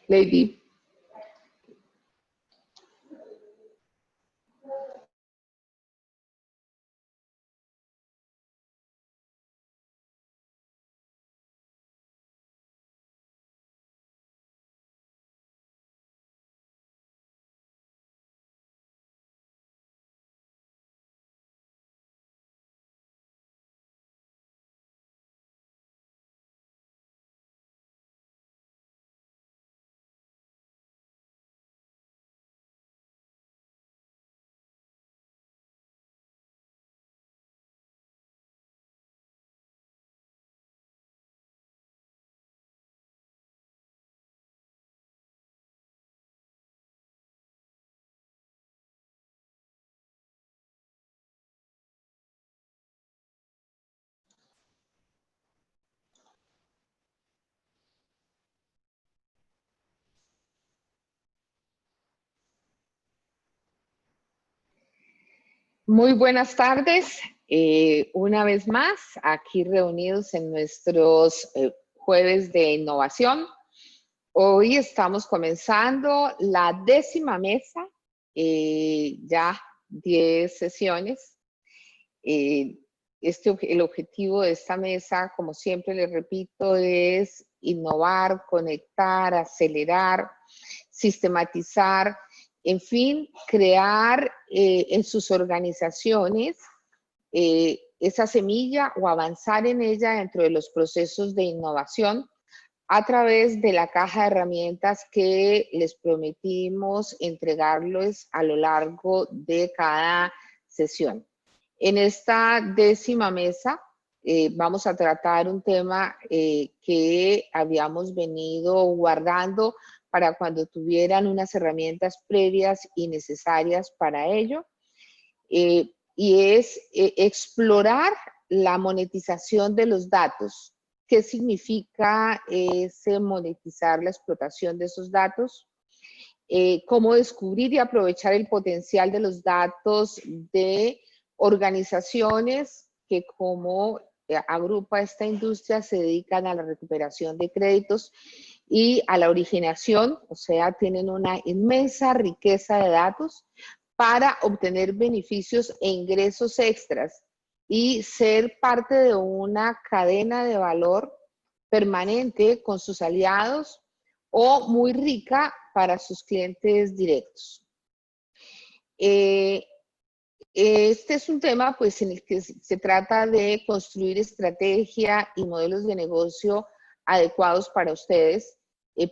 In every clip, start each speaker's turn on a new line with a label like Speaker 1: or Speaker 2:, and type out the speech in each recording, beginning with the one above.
Speaker 1: Lady. Muy buenas tardes, una vez más aquí reunidos en nuestros jueves de innovación. Hoy estamos comenzando la 10ª mesa, ya 10 sesiones. El objetivo de esta mesa, como siempre les repito, es innovar, conectar, acelerar, sistematizar, en fin, crear en sus organizaciones esa semilla o avanzar en ella dentro de los procesos de innovación a través de la caja de herramientas que les prometimos entregarles a lo largo de cada sesión. En esta 10ª mesa vamos a tratar un tema que habíamos venido guardando para cuando tuvieran unas herramientas previas y necesarias para ello, y es explorar la monetización de los datos. ¿Qué significa ese monetizar la explotación de esos datos? Cómo descubrir y aprovechar el potencial de los datos de organizaciones que, como agrupa esta industria, se dedican a la recuperación de créditos y a la originación, o sea, tienen una inmensa riqueza de datos para obtener beneficios e ingresos extras y ser parte de una cadena de valor permanente con sus aliados o muy rica para sus clientes directos. Este es un tema pues, en el que se trata de construir estrategia y modelos de negocio adecuados para ustedes,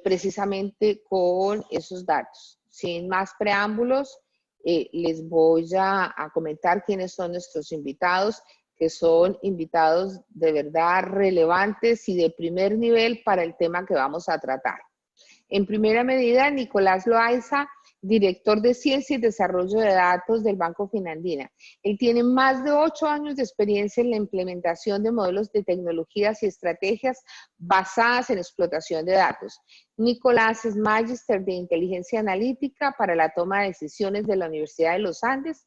Speaker 1: precisamente con esos datos. Sin más preámbulos, les voy a comentar quiénes son nuestros invitados, que son invitados de verdad relevantes y de primer nivel para el tema que vamos a tratar. En primera medida, Nicolás Loaiza, director de Ciencia y Desarrollo de Datos del Banco Finandina. Él tiene más de 8 años de experiencia en la implementación de modelos de tecnologías y estrategias basadas en explotación de datos. Nicolás es magíster de Inteligencia Analítica para la toma de decisiones de la Universidad de los Andes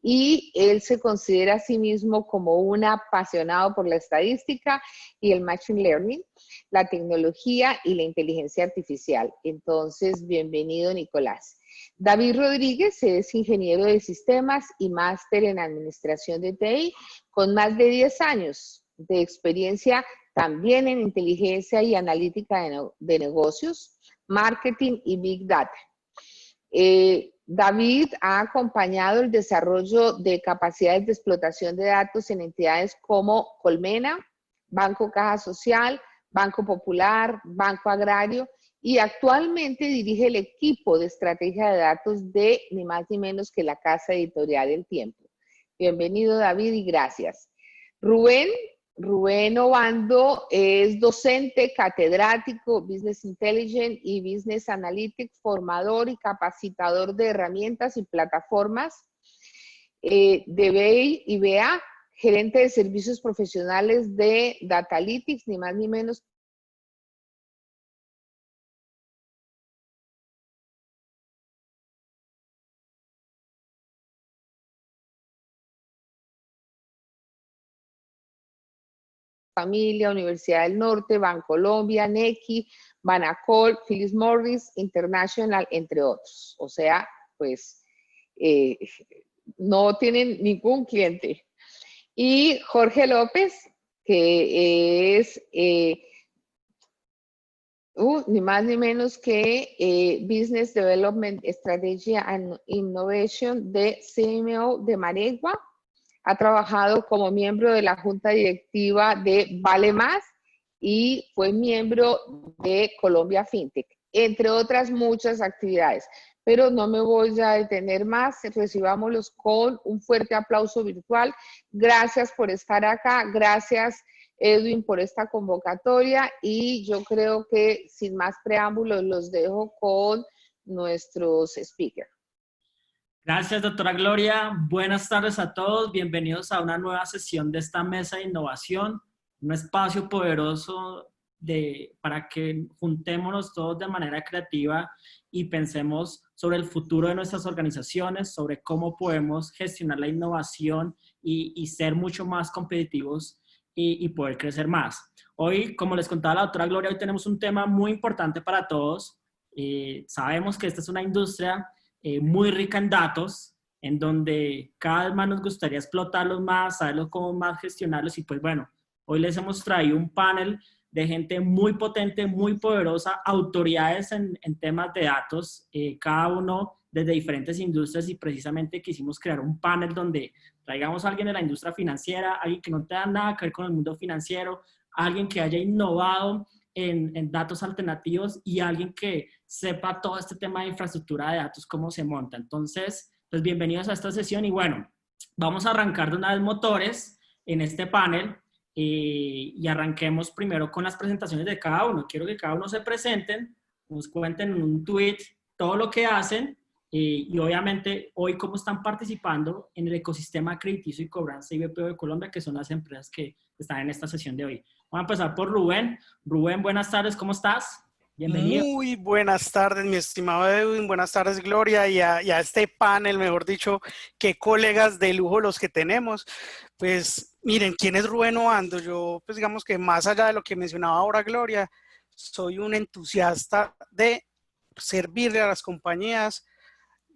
Speaker 1: y él se considera a sí mismo como un apasionado por la estadística y el machine learning, la tecnología y la inteligencia artificial. Entonces, bienvenido, Nicolás. David Rodríguez es ingeniero de sistemas y máster en administración de TI con más de 10 años de experiencia también en inteligencia y analítica de negocios, marketing y big data. David ha acompañado el desarrollo de capacidades de explotación de datos en entidades como Colmena, Banco Caja Social, Banco Popular, Banco Agrario, y actualmente dirige el equipo de estrategia de datos de ni más ni menos que la Casa Editorial El Tiempo. Bienvenido, David, y gracias. Rubén Obando es docente, catedrático, Business Intelligence y Business Analytics, formador y capacitador de herramientas y plataformas de BEI y BA, gerente de servicios profesionales de Datalytics, ni más ni menos Familia, Universidad del Norte, Bancolombia, Nequi, Banacol, Philip Morris, International, entre otros. O sea, pues no tienen ningún cliente. Y Jorge López, que es ni más ni menos que Business Development Strategy and Innovation de CMO de Maregua. Ha trabajado como miembro de la junta directiva de Vale Más y fue miembro de Colombia FinTech, entre otras muchas actividades. Pero no me voy a detener más, recibámoslos con un fuerte aplauso virtual. Gracias por estar acá, gracias Edwin por esta convocatoria y yo creo que sin más preámbulos los dejo con nuestros speakers.
Speaker 2: Gracias, doctora Gloria. Buenas tardes a todos. Bienvenidos a una nueva sesión de esta mesa de innovación, un espacio poderoso para que juntémonos todos de manera creativa y pensemos sobre el futuro de nuestras organizaciones, sobre cómo podemos gestionar la innovación y ser mucho más competitivos y poder crecer más. Hoy, como les contaba la doctora Gloria, hoy tenemos un tema muy importante para todos. Sabemos que esta es una industria muy rica en datos, en donde cada vez más nos gustaría explotarlos más, saberlos cómo más gestionarlos y pues bueno, hoy les hemos traído un panel de gente muy potente, muy poderosa, autoridades en temas de datos, cada uno desde diferentes industrias y precisamente quisimos crear un panel donde traigamos a alguien de la industria financiera, alguien que no tenga nada que ver con el mundo financiero, alguien que haya innovado en datos alternativos y alguien que sepa todo este tema de infraestructura de datos, cómo se monta. Entonces, pues bienvenidos a esta sesión y bueno, vamos a arrancar de una vez motores en este panel y arranquemos primero con las presentaciones de cada uno. Quiero que cada uno se presenten, nos cuenten en un tweet todo lo que hacen y obviamente hoy cómo están participando en el ecosistema crediticio y cobranza y BPO de Colombia, que son las empresas que están en esta sesión de hoy. Vamos a empezar por Rubén. Rubén, buenas tardes, ¿cómo estás? Bienvenido.
Speaker 3: Muy buenas tardes, mi estimado Edwin. Buenas tardes, Gloria, y a este panel, mejor dicho, qué colegas de lujo los que tenemos. Pues miren, ¿quién es Rubén Obando? Yo, pues digamos que más allá de lo que mencionaba ahora Gloria, soy un entusiasta de servirle a las compañías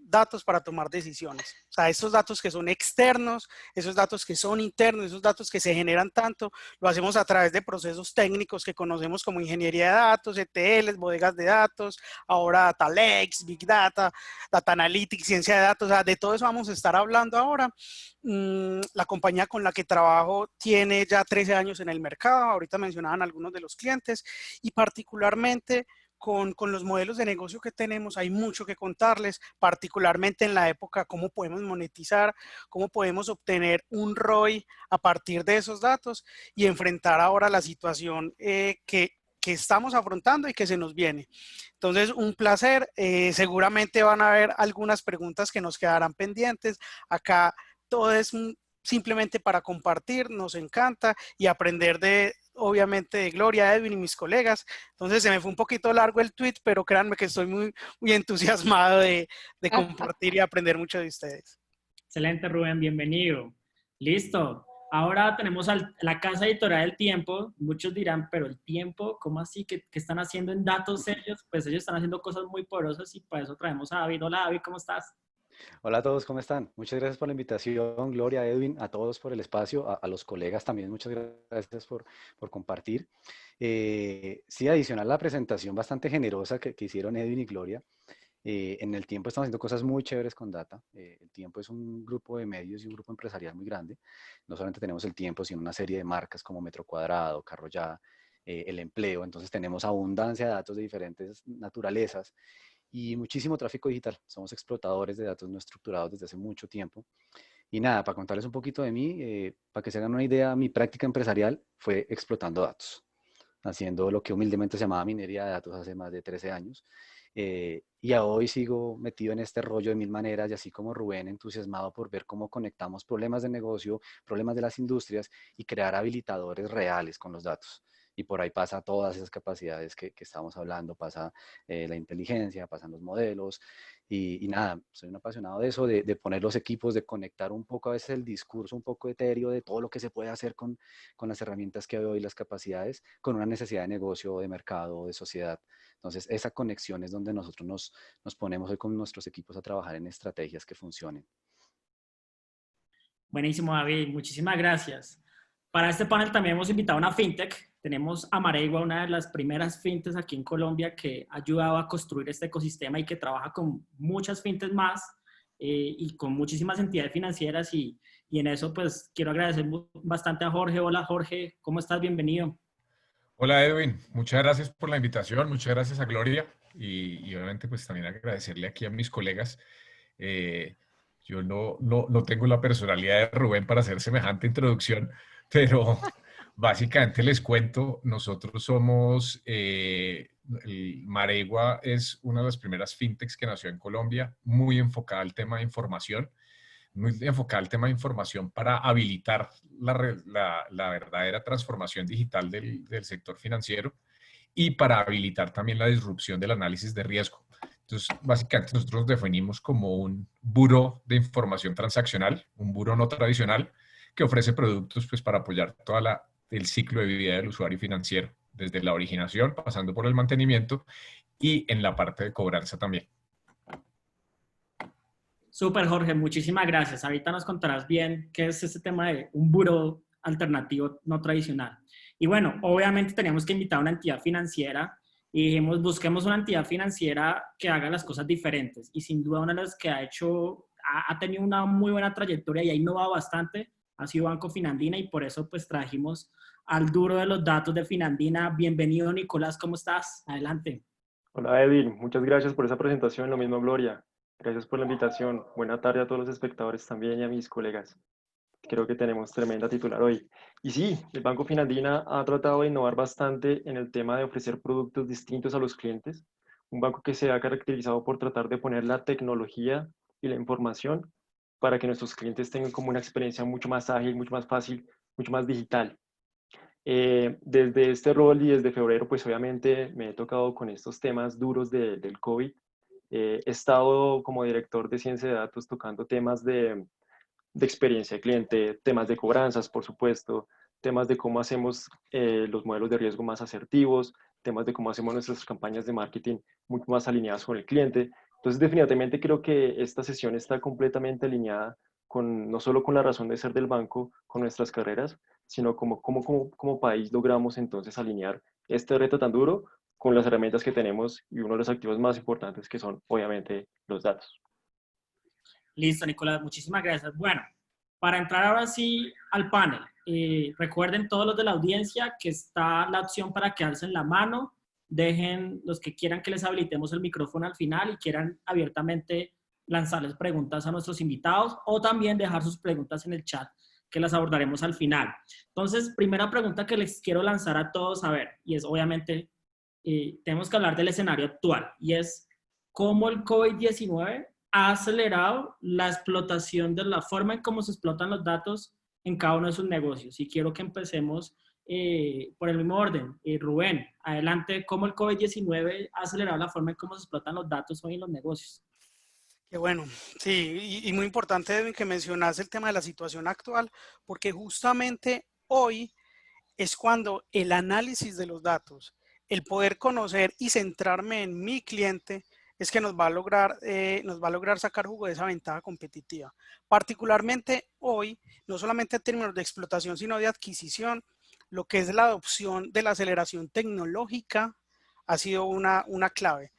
Speaker 3: datos para tomar decisiones. O sea, esos datos que son externos, esos datos que son internos, esos datos que se generan tanto, lo hacemos a través de procesos técnicos que conocemos como ingeniería de datos, ETLs, bodegas de datos, ahora Data Lakes, Big Data, Data Analytics, ciencia de datos, o sea, de todo eso vamos a estar hablando ahora. La compañía con la que trabajo tiene ya 13 años en el mercado, ahorita mencionaban algunos de los clientes, y particularmente con los modelos de negocio que tenemos hay mucho que contarles, particularmente en la época, cómo podemos monetizar, cómo podemos obtener un ROI a partir de esos datos y enfrentar ahora la situación que estamos afrontando y que se nos viene. Entonces, un placer. Seguramente van a haber algunas preguntas que nos quedarán pendientes. Acá todo es simplemente para compartir, nos encanta y aprender de, obviamente, de Gloria, Edwin y mis colegas. Entonces se me fue un poquito largo el tweet, pero créanme que estoy muy entusiasmado de compartir y aprender mucho de ustedes.
Speaker 2: Excelente, Rubén, bienvenido. Listo. Ahora tenemos la casa editorial del Tiempo. Muchos dirán, pero el Tiempo, ¿cómo así? ¿Qué están haciendo en datos ellos? Pues ellos están haciendo cosas muy poderosas y para eso traemos a David. Hola, David, ¿cómo estás?
Speaker 4: Hola a todos, ¿cómo están? Muchas gracias por la invitación, Gloria, Edwin, a todos por el espacio, a los colegas también, muchas gracias por compartir. Sí, adicional a la presentación bastante generosa que hicieron Edwin y Gloria, en el Tiempo estamos haciendo cosas muy chéveres con data. El Tiempo es un grupo de medios y un grupo empresarial muy grande. No solamente tenemos el Tiempo, sino una serie de marcas como Metro Cuadrado, Carro Ya, El Empleo. Entonces tenemos abundancia de datos de diferentes naturalezas y muchísimo tráfico digital. Somos explotadores de datos no estructurados desde hace mucho tiempo. Y nada, para contarles un poquito de mí, para que se hagan una idea, mi práctica empresarial fue explotando datos, haciendo lo que humildemente se llamaba minería de datos hace más de 13 años. Y a hoy sigo metido en este rollo de mil maneras y así como Rubén, entusiasmado por ver cómo conectamos problemas de negocio, problemas de las industrias y crear habilitadores reales con los datos. y por ahí pasa todas esas capacidades que estábamos hablando, pasa la inteligencia, pasan los modelos, y nada, soy un apasionado de eso, de poner los equipos, de conectar un poco a veces el discurso un poco etéreo de todo lo que se puede hacer con las herramientas que hay hoy, las capacidades, con una necesidad de negocio, de mercado, de sociedad. Entonces, esa conexión es donde nosotros nos ponemos hoy con nuestros equipos a trabajar en estrategias que funcionen.
Speaker 2: Buenísimo, David. Muchísimas gracias. Para este panel también hemos invitado a una fintech. Tenemos a Maregua, una de las primeras fintechs aquí en Colombia que ha ayudado a construir este ecosistema y que trabaja con muchas fintechs más y con muchísimas entidades financieras. Y en eso, pues, quiero agradecer bastante a Jorge. Hola, Jorge. ¿Cómo estás? Bienvenido.
Speaker 5: Hola Edwin, muchas gracias por la invitación, muchas gracias a Gloria y obviamente pues también agradecerle aquí a mis colegas. Yo no tengo la personalidad de Rubén para hacer semejante introducción, pero básicamente les cuento, nosotros somos, Maregua es una de las primeras fintechs que nació en Colombia, muy enfocada al tema de información, muy enfocada al tema de información para habilitar la verdadera transformación digital del sector financiero y para habilitar también la disrupción del análisis de riesgo. Entonces, básicamente nosotros nos definimos como un buró de información transaccional, un buró no tradicional que ofrece productos pues, para apoyar todo el ciclo de vida del usuario financiero, desde la originación, pasando por el mantenimiento y en la parte de cobranza también.
Speaker 2: Súper, Jorge, muchísimas gracias. Ahorita nos contarás bien qué es este tema de un buró alternativo no tradicional. Y bueno, obviamente teníamos que invitar a una entidad financiera y dijimos, busquemos una entidad financiera que haga las cosas diferentes. Y sin duda una de las que ha tenido una muy buena trayectoria y ha innovado bastante, ha sido Banco Finandina, y por eso pues trajimos al duro de los datos de Finandina. Bienvenido, Nicolás, ¿cómo estás? Adelante.
Speaker 6: Hola Edwin, muchas gracias por esa presentación, lo mismo Gloria. Gracias por la invitación. Buena tarde a todos los espectadores también y a mis colegas. Creo que tenemos tremenda titular hoy. Y sí, el Banco Finandina ha tratado de innovar bastante en el tema de ofrecer productos distintos a los clientes. Un banco que se ha caracterizado por tratar de poner la tecnología y la información para que nuestros clientes tengan como una experiencia mucho más ágil, mucho más fácil, mucho más digital. Desde este rol y desde febrero, pues obviamente me he tocado con estos temas duros del COVID. He estado como director de ciencia de datos tocando temas de experiencia de cliente, temas de cobranzas, por supuesto, temas de cómo hacemos los modelos de riesgo más asertivos, temas de cómo hacemos nuestras campañas de marketing mucho más alineadas con el cliente. Entonces, definitivamente creo que esta sesión está completamente alineada con, no solo con la razón de ser del banco, con nuestras carreras, sino como país logramos entonces alinear este reto tan duro con las herramientas que tenemos y uno de los activos más importantes que son, obviamente, los datos.
Speaker 2: Listo, Nicolás, muchísimas gracias. Bueno, para entrar ahora sí al panel, recuerden todos los de la audiencia que está la opción para quedarse en la mano. Dejen los que quieran que les habilitemos el micrófono al final y quieran abiertamente lanzarles preguntas a nuestros invitados, o también dejar sus preguntas en el chat que las abordaremos al final. Entonces, primera pregunta que les quiero lanzar a todos, a ver, y es obviamente, tenemos que hablar del escenario actual, y es cómo el COVID-19 ha acelerado la explotación de la forma en cómo se explotan los datos en cada uno de sus negocios. Y quiero que empecemos por el mismo orden. Rubén, adelante, ¿cómo el COVID-19 ha acelerado la forma en cómo se explotan los datos hoy en los negocios?
Speaker 3: Qué bueno, sí, y muy importante que mencionas el tema de la situación actual, porque justamente hoy es cuando el análisis de los datos, el poder conocer y centrarme en mi cliente, es que nos va a lograr sacar jugo de esa ventaja competitiva. Particularmente hoy, no solamente en términos de explotación, sino de adquisición, lo que es la adopción de la aceleración tecnológica ha sido una clave.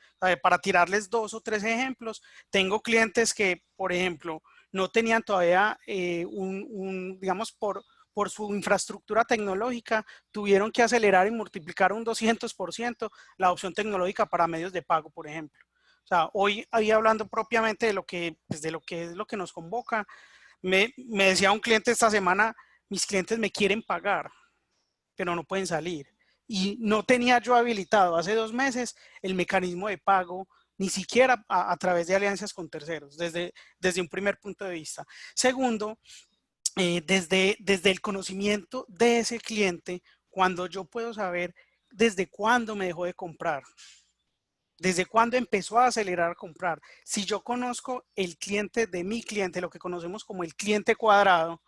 Speaker 3: Para tirarles 2 o 3 ejemplos, tengo clientes que, por ejemplo, no tenían todavía digamos, por su infraestructura tecnológica, tuvieron que acelerar y multiplicar un 200% la adopción tecnológica para medios de pago, por ejemplo. O sea, hoy hablando propiamente de lo que es lo que nos convoca, me decía un cliente esta semana, mis clientes me quieren pagar, pero no pueden salir. Y no tenía yo habilitado hace 2 meses el mecanismo de pago, ni siquiera a través de alianzas con terceros, desde un primer punto de vista. Segundo, desde el conocimiento de ese cliente, cuando yo puedo saber desde cuándo me dejó de comprar, desde cuándo empezó a acelerar a comprar. Si yo conozco el cliente de mi cliente, lo que conocemos como el cliente cuadrado,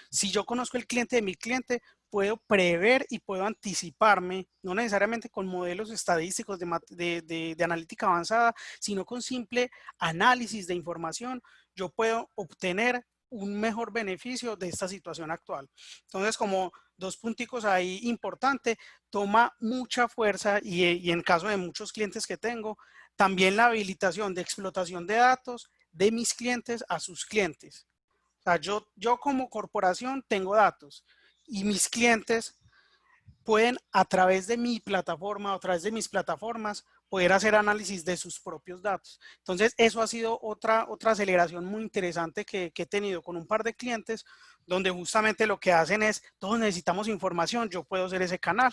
Speaker 3: si yo conozco el cliente de mi cliente, puedo prever y puedo anticiparme, no necesariamente con modelos estadísticos de analítica avanzada, sino con simple análisis de información, yo puedo obtener un mejor beneficio de esta situación actual. Entonces, como dos punticos ahí importantes, toma mucha fuerza y en caso de muchos clientes que tengo, también la habilitación de explotación de datos de mis clientes a sus clientes. O sea, yo como corporación tengo datos y mis clientes pueden a través de mi plataforma o a través de mis plataformas poder hacer análisis de sus propios datos. Entonces, eso ha sido otra aceleración muy interesante que he tenido con un par de clientes, donde justamente lo que hacen es, todos necesitamos información, yo puedo ser ese canal.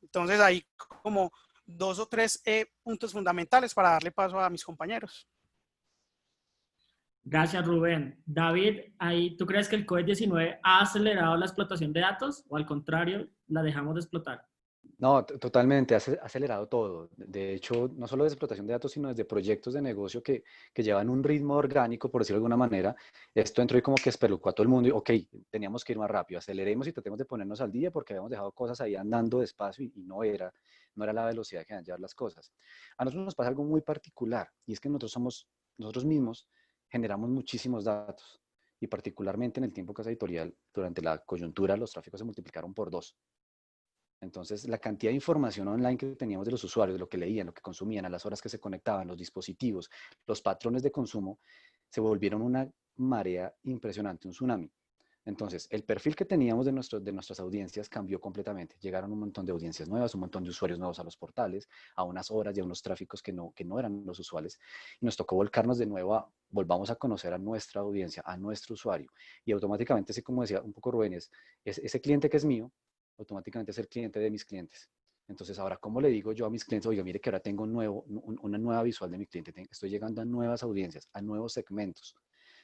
Speaker 3: Entonces, hay como 2 o 3 puntos fundamentales para darle paso a mis compañeros.
Speaker 2: Gracias, Rubén. David, ¿tú crees que el COVID-19 ha acelerado la explotación de datos o al contrario, la dejamos de explotar?
Speaker 4: No, totalmente, ha acelerado todo. De hecho, no solo de explotación de datos, sino desde proyectos de negocio que llevan un ritmo orgánico, por decirlo de alguna manera. Esto entró y como que espelucó a todo el mundo y, ok, teníamos que ir más rápido, aceleremos y tratemos de ponernos al día porque habíamos dejado cosas ahí andando despacio y no era la velocidad que deben llevar las cosas. A nosotros nos pasa algo muy particular y es que nosotros mismos generamos muchísimos datos y particularmente en el tiempo Casa Editorial, durante la coyuntura, los tráficos se multiplicaron por 2. Entonces, la cantidad de información online que teníamos de los usuarios, de lo que leían, lo que consumían, a las horas que se conectaban, los dispositivos, los patrones de consumo, se volvieron una marea impresionante, un tsunami. Entonces, el perfil que teníamos de nuestras audiencias cambió completamente. Llegaron un montón de audiencias nuevas, un montón de usuarios nuevos a los portales, a unas horas y a unos tráficos que no eran los usuales. Y nos tocó volcarnos de nuevo volvamos a conocer a nuestra audiencia, a nuestro usuario. Y automáticamente, así como decía un poco Rubén, es ese cliente que es mío, automáticamente es el cliente de mis clientes. Entonces, ahora, ¿cómo le digo yo a mis clientes? Oiga, mire que ahora tengo una nueva visual de mi cliente, estoy llegando a nuevas audiencias, a nuevos segmentos.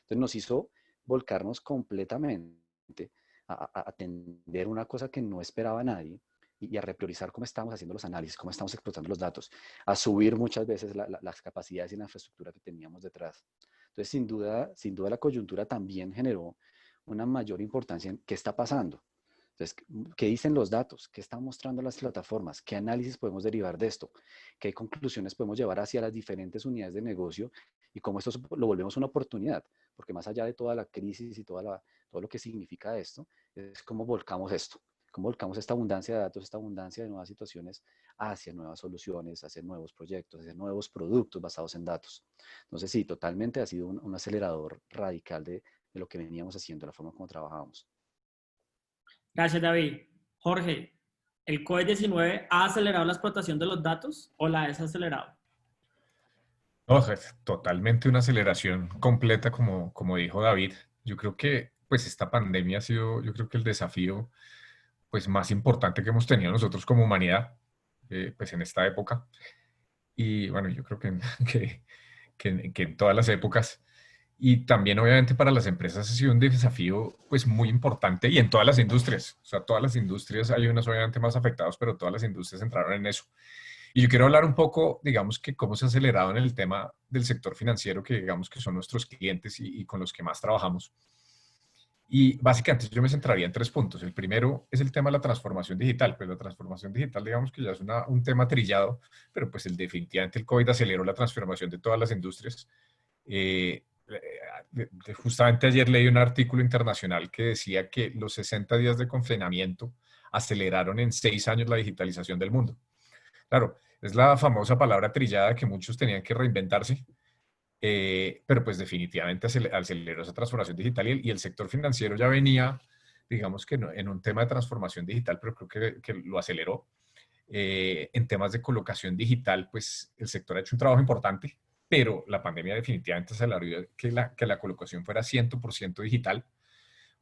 Speaker 4: Entonces, nos hizo volcarnos completamente a atender una cosa que no esperaba nadie y a repriorizar cómo estamos haciendo los análisis, cómo estamos explotando los datos, a subir muchas veces las capacidades y la infraestructura que teníamos detrás. Entonces, sin duda la coyuntura también generó una mayor importancia en qué está pasando. Entonces, ¿qué dicen los datos? ¿Qué están mostrando las plataformas? ¿Qué análisis podemos derivar de esto? ¿Qué conclusiones podemos llevar hacia las diferentes unidades de negocio? Y cómo esto lo volvemos una oportunidad. Porque más allá de toda la crisis y todo lo que significa esto, es cómo volcamos esto. Cómo volcamos esta abundancia de datos, esta abundancia de nuevas situaciones hacia nuevas soluciones, hacia nuevos proyectos, hacia nuevos productos basados en datos. Entonces, sí, totalmente ha sido un acelerador radical de lo que veníamos haciendo, la forma como trabajábamos.
Speaker 2: Gracias, David. Jorge, ¿el COVID-19 ha acelerado la explotación de los datos o la ha desacelerado?
Speaker 5: No, es totalmente una aceleración completa, como dijo David. Yo creo que pues esta pandemia ha sido, yo creo que el desafío pues más importante que hemos tenido nosotros como humanidad, pues en esta época. Y bueno, yo creo que en todas las épocas. Y también obviamente para las empresas ha sido un desafío pues muy importante y en todas las industrias. O sea, todas las industrias, hay unas obviamente más afectadas, pero todas las industrias entraron en eso. Y yo quiero hablar un poco, digamos, que cómo se ha acelerado en el tema del sector financiero, que digamos que son nuestros clientes y con los que más trabajamos. Y básicamente yo me centraría en 3 puntos. El primero es el tema de la transformación digital. Pues la transformación digital, digamos que ya es un tema trillado, pero pues definitivamente el COVID aceleró la transformación de todas las industrias. Justamente ayer leí un artículo internacional que decía que los 60 días de confinamiento aceleraron en 6 años la digitalización del mundo. Claro, es la famosa palabra trillada que muchos tenían que reinventarse, pero pues definitivamente aceleró esa transformación digital y el sector financiero ya venía, digamos que en un tema de transformación digital, pero creo que lo aceleró. En temas de colocación digital, pues el sector ha hecho un trabajo importante, pero la pandemia definitivamente aceleró que la colocación fuera 100% digital.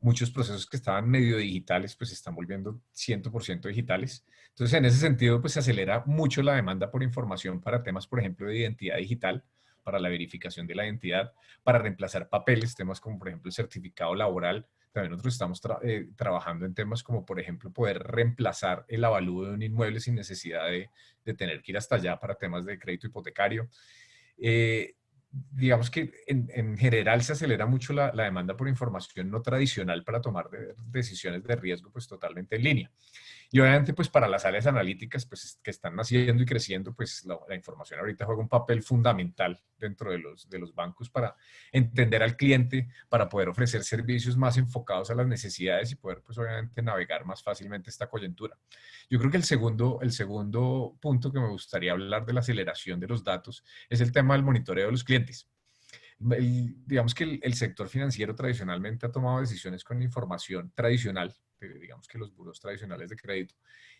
Speaker 5: Muchos procesos que estaban medio digitales, pues se están volviendo 100% digitales. Entonces, en ese sentido, pues se acelera mucho la demanda por información para temas, por ejemplo, de identidad digital, para la verificación de la identidad, para reemplazar papeles, temas como, por ejemplo, el certificado laboral, También nosotros estamos trabajando en temas como, por ejemplo, poder reemplazar el avalúo de un inmueble sin necesidad de tener que ir hasta allá para temas de crédito hipotecario. Digamos que en general se acelera mucho la demanda por información no tradicional para tomar decisiones de riesgo, pues totalmente en línea. Y obviamente, pues para las áreas analíticas, pues que están naciendo y creciendo, pues la información ahorita juega un papel fundamental dentro de los bancos para entender al cliente, para poder ofrecer servicios más enfocados a las necesidades y poder, pues obviamente, navegar más fácilmente esta coyuntura. Yo creo que el segundo punto que me gustaría hablar de la aceleración de los datos es el tema del monitoreo de los clientes. Digamos que el sector financiero tradicionalmente ha tomado decisiones con información tradicional, digamos que los buros tradicionales de crédito,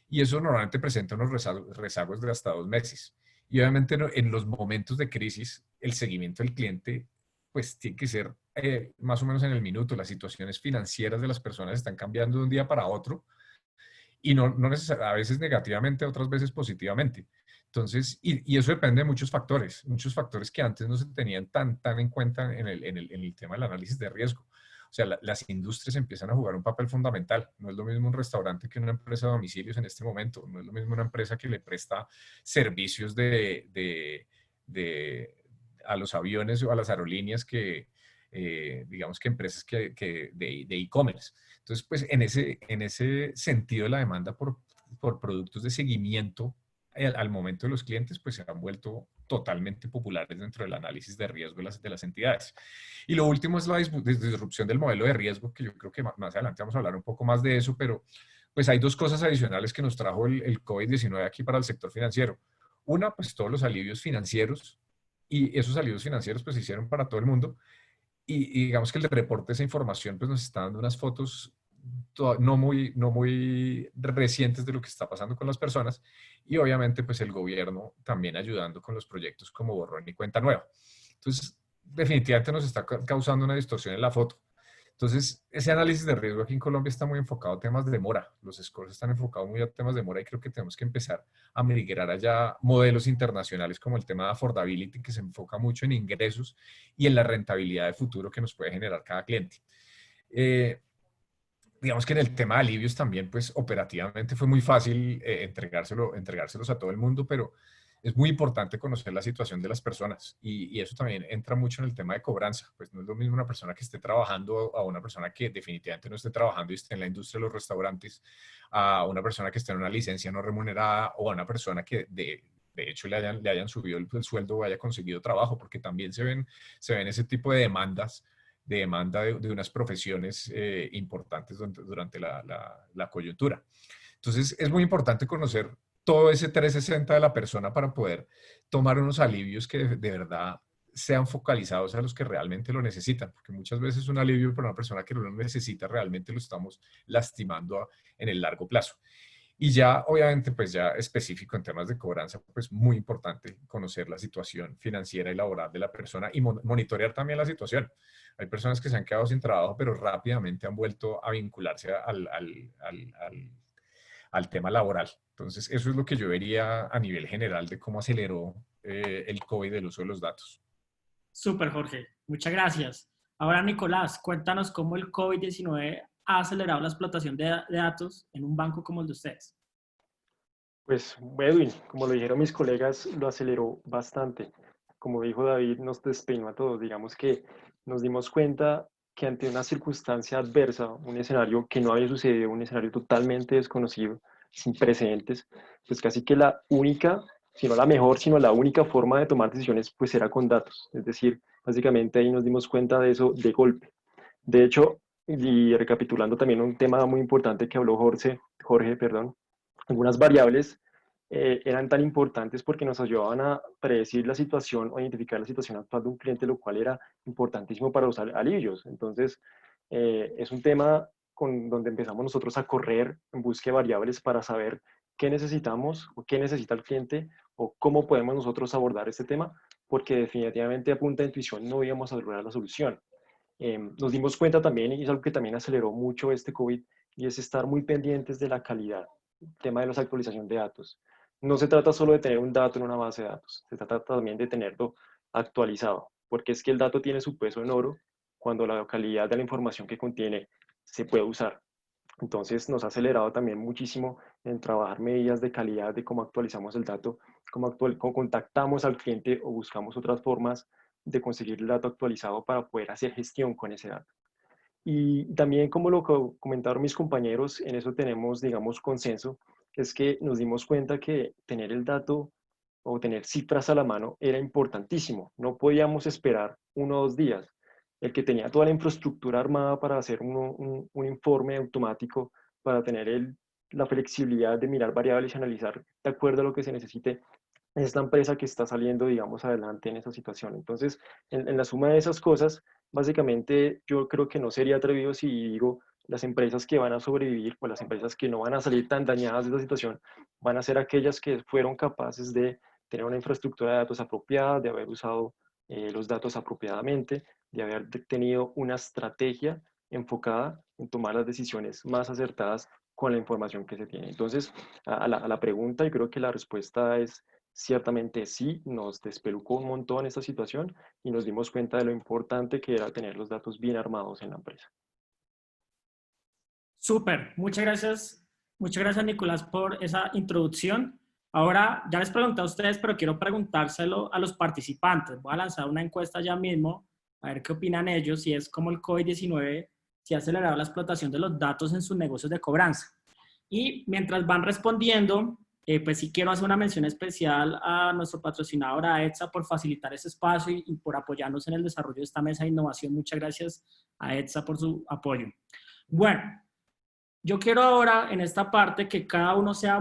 Speaker 5: y eso normalmente presenta unos rezagos de hasta 2 meses. Y obviamente en los momentos de crisis, el seguimiento del cliente pues tiene que ser más o menos en el minuto. Las situaciones financieras de las personas están cambiando de un día para otro y no a veces negativamente, otras veces positivamente. Entonces, y eso depende de muchos factores que antes no se tenían tan en cuenta en el tema del análisis de riesgo. O sea, las industrias empiezan a jugar un papel fundamental. No es lo mismo un restaurante que una empresa de domicilios en este momento. No es lo mismo una empresa que le presta servicios a los aviones o a las aerolíneas que, digamos que empresas de e-commerce. Entonces, pues en ese sentido, la demanda por productos de seguimiento al momento de los clientes, pues se han vuelto totalmente populares dentro del análisis de riesgo de las entidades. Y lo último es la disrupción del modelo de riesgo, que yo creo que más adelante vamos a hablar un poco más de eso, pero pues hay 2 cosas adicionales que nos trajo el COVID-19 aquí para el sector financiero. Una, pues todos los alivios financieros, y esos alivios financieros pues se hicieron para todo el mundo, y digamos que el reporte de esa información pues nos está dando unas fotos no muy recientes de lo que está pasando con las personas, y obviamente pues el gobierno también ayudando con los proyectos como borrón y cuenta nueva. Entonces, definitivamente nos está causando una distorsión en la foto. Entonces, ese análisis de riesgo aquí en Colombia está muy enfocado a temas de demora. Los scores están enfocados muy a temas de demora y creo que tenemos que empezar a migrar allá modelos internacionales como el tema de affordability, que se enfoca mucho en ingresos y en la rentabilidad de futuro que nos puede generar cada cliente. Digamos que en el tema de alivios también, pues operativamente fue muy fácil entregárselos a todo el mundo, pero es muy importante conocer la situación de las personas y eso también entra mucho en el tema de cobranza. Pues no es lo mismo una persona que esté trabajando a una persona que definitivamente no esté trabajando y esté en la industria de los restaurantes, a una persona que esté en una licencia no remunerada o a una persona que de hecho le hayan subido el sueldo o haya conseguido trabajo, porque también se ven ese tipo de demandas de demanda de unas profesiones importantes durante la coyuntura. Entonces, es muy importante conocer todo ese 360 de la persona para poder tomar unos alivios que de verdad sean focalizados a los que realmente lo necesitan, porque muchas veces un alivio para una persona que no lo necesita realmente lo estamos lastimando en el largo plazo. Y ya, obviamente, pues ya específico en temas de cobranza, pues muy importante conocer la situación financiera y laboral de la persona y monitorear también la situación. Hay personas que se han quedado sin trabajo, pero rápidamente han vuelto a vincularse al tema laboral. Entonces, eso es lo que yo vería a nivel general de cómo aceleró el COVID el uso de los datos.
Speaker 2: Súper, Jorge. Muchas gracias. Ahora, Nicolás, cuéntanos cómo el COVID-19 ha acelerado la explotación de datos en un banco como el de ustedes.
Speaker 6: Pues, Edwin, como lo dijeron mis colegas, lo aceleró bastante. Como dijo David, nos despeinó a todos. Digamos que nos dimos cuenta que ante una circunstancia adversa, un escenario que no había sucedido, un escenario totalmente desconocido, sin precedentes, pues casi que la única, si no la mejor, sino la única forma de tomar decisiones, pues era con datos. Es decir, básicamente ahí nos dimos cuenta de eso de golpe. De hecho, y recapitulando también un tema muy importante que habló Jorge, algunas variables eran tan importantes porque nos ayudaban a predecir la situación o identificar la situación actual de un cliente, lo cual era importantísimo para los alivios. Entonces, es un tema donde empezamos nosotros a correr en busca de variables para saber qué necesitamos o qué necesita el cliente o cómo podemos nosotros abordar este tema, porque definitivamente a punta de intuición no íbamos a lograr la solución. Nos dimos cuenta también, y es algo que también aceleró mucho este COVID, y es estar muy pendientes de la calidad, el tema de la actualización de datos. No se trata solo de tener un dato en una base de datos, se trata también de tenerlo actualizado, porque es que el dato tiene su peso en oro cuando la calidad de la información que contiene se puede usar. Entonces nos ha acelerado también muchísimo en trabajar medidas de calidad de cómo actualizamos el dato, cómo contactamos al cliente o buscamos otras formas de conseguir el dato actualizado para poder hacer gestión con ese dato. Y también, como lo comentaron mis compañeros, en eso tenemos, digamos, consenso, es que nos dimos cuenta que tener el dato o tener cifras a la mano era importantísimo. No podíamos esperar 1 o 2 días. El que tenía toda la infraestructura armada para hacer un informe automático, para tener la flexibilidad de mirar variables y analizar de acuerdo a lo que se necesite, es la empresa que está saliendo, digamos, adelante en esa situación. Entonces, en la suma de esas cosas, básicamente yo creo que no sería atrevido si digo las empresas que van a sobrevivir o las empresas que no van a salir tan dañadas de esta situación van a ser aquellas que fueron capaces de tener una infraestructura de datos apropiada, de haber usado los datos apropiadamente, de haber tenido una estrategia enfocada en tomar las decisiones más acertadas con la información que se tiene. Entonces, a la pregunta, yo creo que la respuesta es ciertamente sí, nos despelucó un montón esta situación y nos dimos cuenta de lo importante que era tener los datos bien armados en la empresa.
Speaker 2: Súper, muchas gracias Nicolás por esa introducción. Ahora, ya les pregunté a ustedes, pero quiero preguntárselo a los participantes. Voy a lanzar una encuesta ya mismo, a ver qué opinan ellos, si es como el COVID-19, si ha acelerado la explotación de los datos en sus negocios de cobranza. Y mientras van respondiendo, pues sí quiero hacer una mención especial a nuestro patrocinador, a ETSA, por facilitar ese espacio y por apoyarnos en el desarrollo de esta mesa de innovación. Muchas gracias a ETSA por su apoyo. Bueno, yo quiero ahora en esta parte que cada uno sea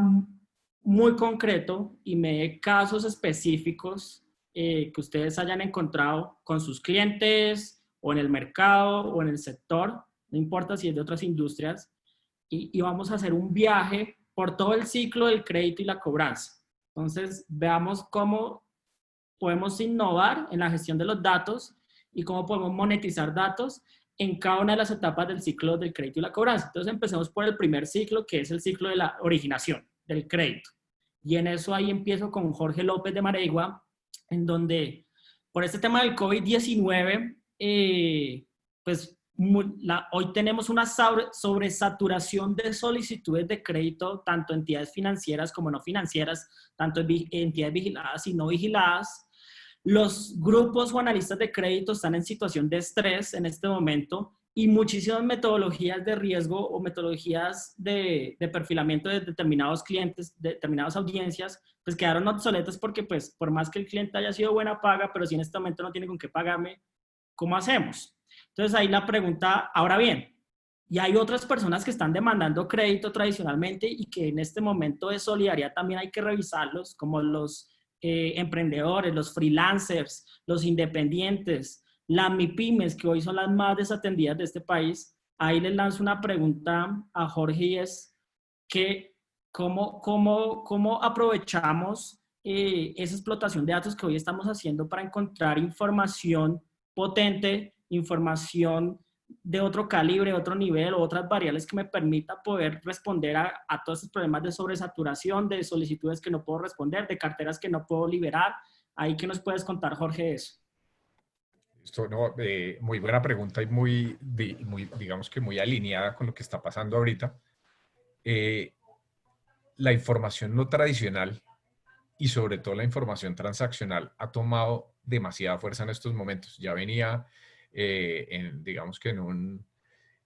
Speaker 2: muy concreto y me dé casos específicos que ustedes hayan encontrado con sus clientes o en el mercado o en el sector, no importa si es de otras industrias, y vamos a hacer un viaje por todo el ciclo del crédito y la cobranza. Entonces, veamos cómo podemos innovar en la gestión de los datos y cómo podemos monetizar datos en cada una de las etapas del ciclo del crédito y la cobranza. Entonces, empecemos por el primer ciclo, que es el ciclo de la originación del crédito. Y en eso ahí empiezo con Jorge López de Maregua, en donde por este tema del COVID-19, pues hoy tenemos una sobresaturación de solicitudes de crédito, tanto entidades financieras como no financieras, tanto entidades vigiladas y no vigiladas. Los grupos o analistas de crédito están en situación de estrés en este momento y muchísimas metodologías de riesgo o metodologías de perfilamiento de determinados clientes, de determinadas audiencias, pues quedaron obsoletas porque pues por más que el cliente haya sido buena paga, pero si en este momento no tiene con qué pagarme, ¿cómo hacemos? Entonces ahí la pregunta, ahora bien, y hay otras personas que están demandando crédito tradicionalmente y que en este momento de solidaridad también hay que revisarlos, como los emprendedores, los freelancers, los independientes, las MIPYMES, que hoy son las más desatendidas de este país. Ahí les lanzo una pregunta a Jorge y es que ¿cómo aprovechamos esa explotación de datos que hoy estamos haciendo para encontrar información potente, información de otro calibre, otro nivel o otras variables que me permita poder responder a todos esos problemas de sobresaturación, de solicitudes que no puedo responder, de carteras que no puedo liberar? Ahí, ¿qué nos puedes contar, Jorge, de eso?
Speaker 5: Esto, no, muy buena pregunta y digamos que muy alineada con lo que está pasando ahorita. La información no tradicional y sobre todo la información transaccional ha tomado demasiada fuerza en estos momentos. Ya venía, digamos que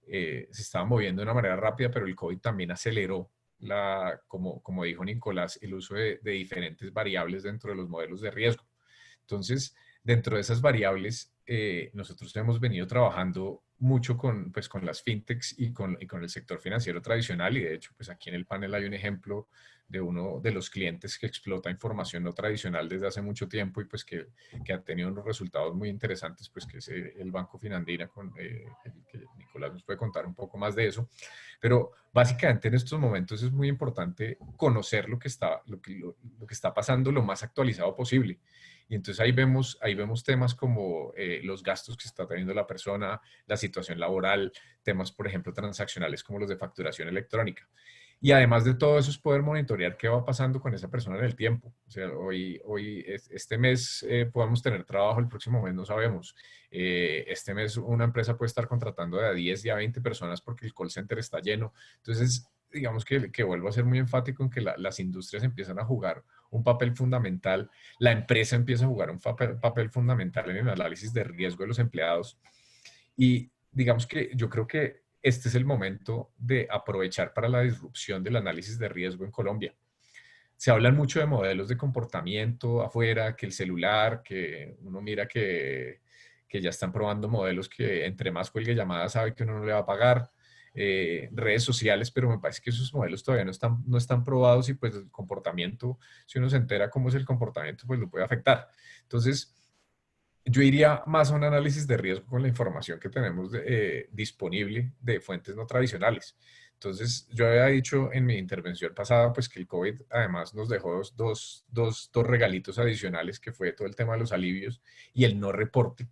Speaker 5: se estaba moviendo de una manera rápida, pero el COVID también aceleró, como dijo Nicolás, el uso de diferentes variables dentro de los modelos de riesgo. Entonces, dentro de esas variables, nosotros hemos venido trabajando mucho con las fintechs y con el sector financiero tradicional, y de hecho, pues aquí en el panel hay un ejemplo de uno de los clientes que explota información no tradicional desde hace mucho tiempo y pues que ha tenido unos resultados muy interesantes, pues que es el Banco Finandina, que Nicolás nos puede contar un poco más de eso. Pero básicamente en estos momentos es muy importante conocer lo que está pasando lo más actualizado posible. Y entonces ahí vemos temas como los gastos que está teniendo la persona, la situación laboral, temas, por ejemplo, transaccionales como los de facturación electrónica. Y además de todo eso es poder monitorear qué va pasando con esa persona en el tiempo. O sea, este mes podemos tener trabajo, el próximo mes no sabemos. Este mes una empresa puede estar contratando de a 10 y a 20 personas porque el call center está lleno. Entonces, digamos que vuelvo a ser muy enfático en que las industrias empiezan a jugar un papel fundamental, la empresa empieza a jugar un papel fundamental en el análisis de riesgo de los empleados. Y digamos que yo creo que este es el momento de aprovechar para la disrupción del análisis de riesgo en Colombia. Se hablan mucho de modelos de comportamiento afuera, que el celular, que uno mira que ya están probando modelos que entre más cuelgue llamadas sabe que uno no le va a pagar, redes sociales, pero me parece que esos modelos todavía no están probados y pues el comportamiento, si uno se entera cómo es el comportamiento, pues lo puede afectar. Entonces, yo iría más a un análisis de riesgo con la información que tenemos disponible de fuentes no tradicionales. Entonces, yo había dicho en mi intervención pasada, pues que el COVID además nos dejó dos regalitos adicionales, que fue todo el tema de los alivios y el no reporte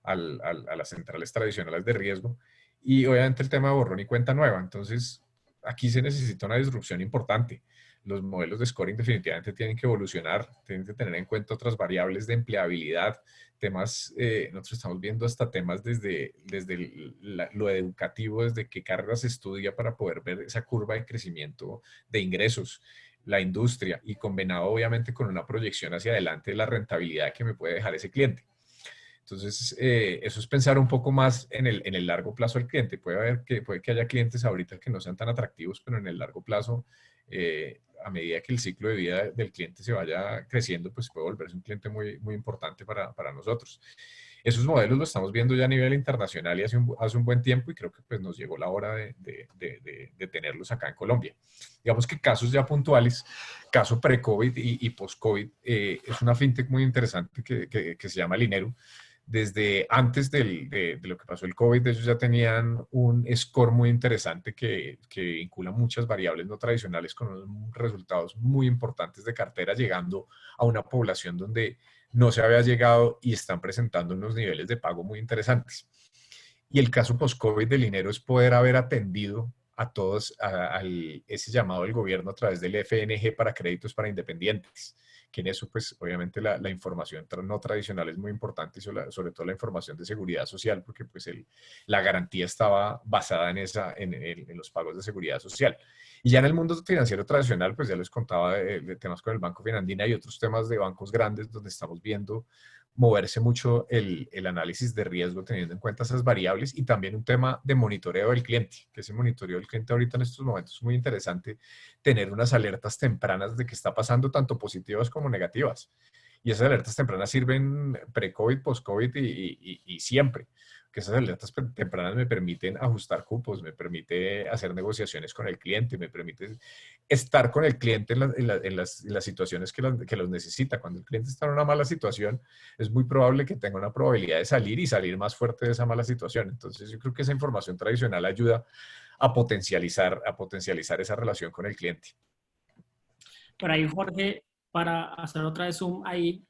Speaker 5: a las centrales tradicionales de riesgo. Y obviamente el tema de borrón y cuenta nueva. Entonces, aquí se necesita una disrupción importante. Los modelos de scoring definitivamente tienen que evolucionar, tienen que tener en cuenta otras variables de empleabilidad, temas, nosotros estamos viendo hasta temas desde lo educativo, desde qué carreras se estudia para poder ver esa curva de crecimiento de ingresos, la industria y combinado obviamente con una proyección hacia adelante de la rentabilidad que me puede dejar ese cliente. Entonces, eso es pensar un poco más en el largo plazo del cliente. Puede que haya clientes ahorita que no sean tan atractivos, pero en el largo plazo, a medida que el ciclo de vida del cliente se vaya creciendo, pues puede volverse un cliente muy, muy importante para nosotros. Esos modelos los estamos viendo ya a nivel internacional y hace un buen tiempo y creo que pues nos llegó la hora de tenerlos acá en Colombia. Digamos que casos ya puntuales, caso pre-COVID y post-COVID, es una fintech muy interesante que se llama Linero. Desde antes de lo que pasó el COVID, ellos ya tenían un score muy interesante que vincula muchas variables no tradicionales con unos resultados muy importantes de cartera, llegando a una población donde no se había llegado y están presentando unos niveles de pago muy interesantes. Y el caso post-COVID del Linero es poder haber atendido a todos ese llamado del gobierno a través del FNG para créditos para independientes, que en eso pues obviamente la información no tradicional es muy importante, sobre todo la información de seguridad social, porque pues la garantía estaba basada en los pagos de seguridad social. Y ya en el mundo financiero tradicional, pues ya les contaba de temas con el Banco Finandina y otros temas de bancos grandes donde estamos viendo moverse mucho el análisis de riesgo teniendo en cuenta esas variables y también un tema de monitoreo del cliente, que ese monitoreo del cliente ahorita en estos momentos es muy interesante, tener unas alertas tempranas de qué está pasando, tanto positivas como negativas. Y esas alertas tempranas sirven pre-COVID, post-COVID y siempre. Que esas alertas tempranas me permiten ajustar cupos, me permite hacer negociaciones con el cliente, me permite estar con el cliente en las situaciones que los necesita. Cuando el cliente está en una mala situación, es muy probable que tenga una probabilidad de salir y salir más fuerte de esa mala situación. Entonces, yo creo que esa información tradicional ayuda a potencializar esa relación con el cliente.
Speaker 2: Por ahí, Jorge, para hacer otra vez zoom ahí,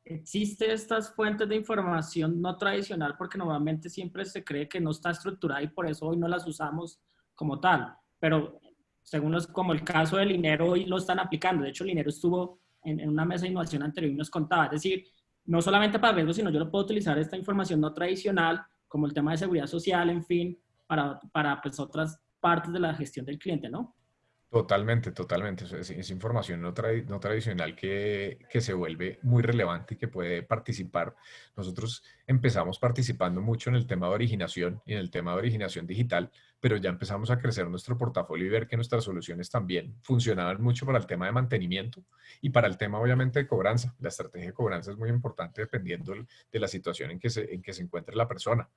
Speaker 2: ¿existen estas fuentes de información no tradicional? Porque normalmente siempre se cree que no está estructurada y por eso hoy no las usamos como tal. Pero según como el caso del Linero, hoy lo están aplicando. De hecho, Linero estuvo en una mesa de innovación anterior y nos contaba. Es decir, no solamente para riesgo, sino yo lo puedo utilizar esta información no tradicional, como el tema de seguridad social, en fin, para pues, otras partes de la gestión del cliente, ¿no?
Speaker 5: Totalmente, totalmente. Es información no tradicional que se vuelve muy relevante y que puede participar. Nosotros empezamos participando mucho en el tema de originación y en el tema de originación digital, pero ya empezamos a crecer nuestro portafolio y ver que nuestras soluciones también funcionaban mucho para el tema de mantenimiento y para el tema obviamente de cobranza. La estrategia de cobranza es muy importante dependiendo de la situación en que se encuentre la persona.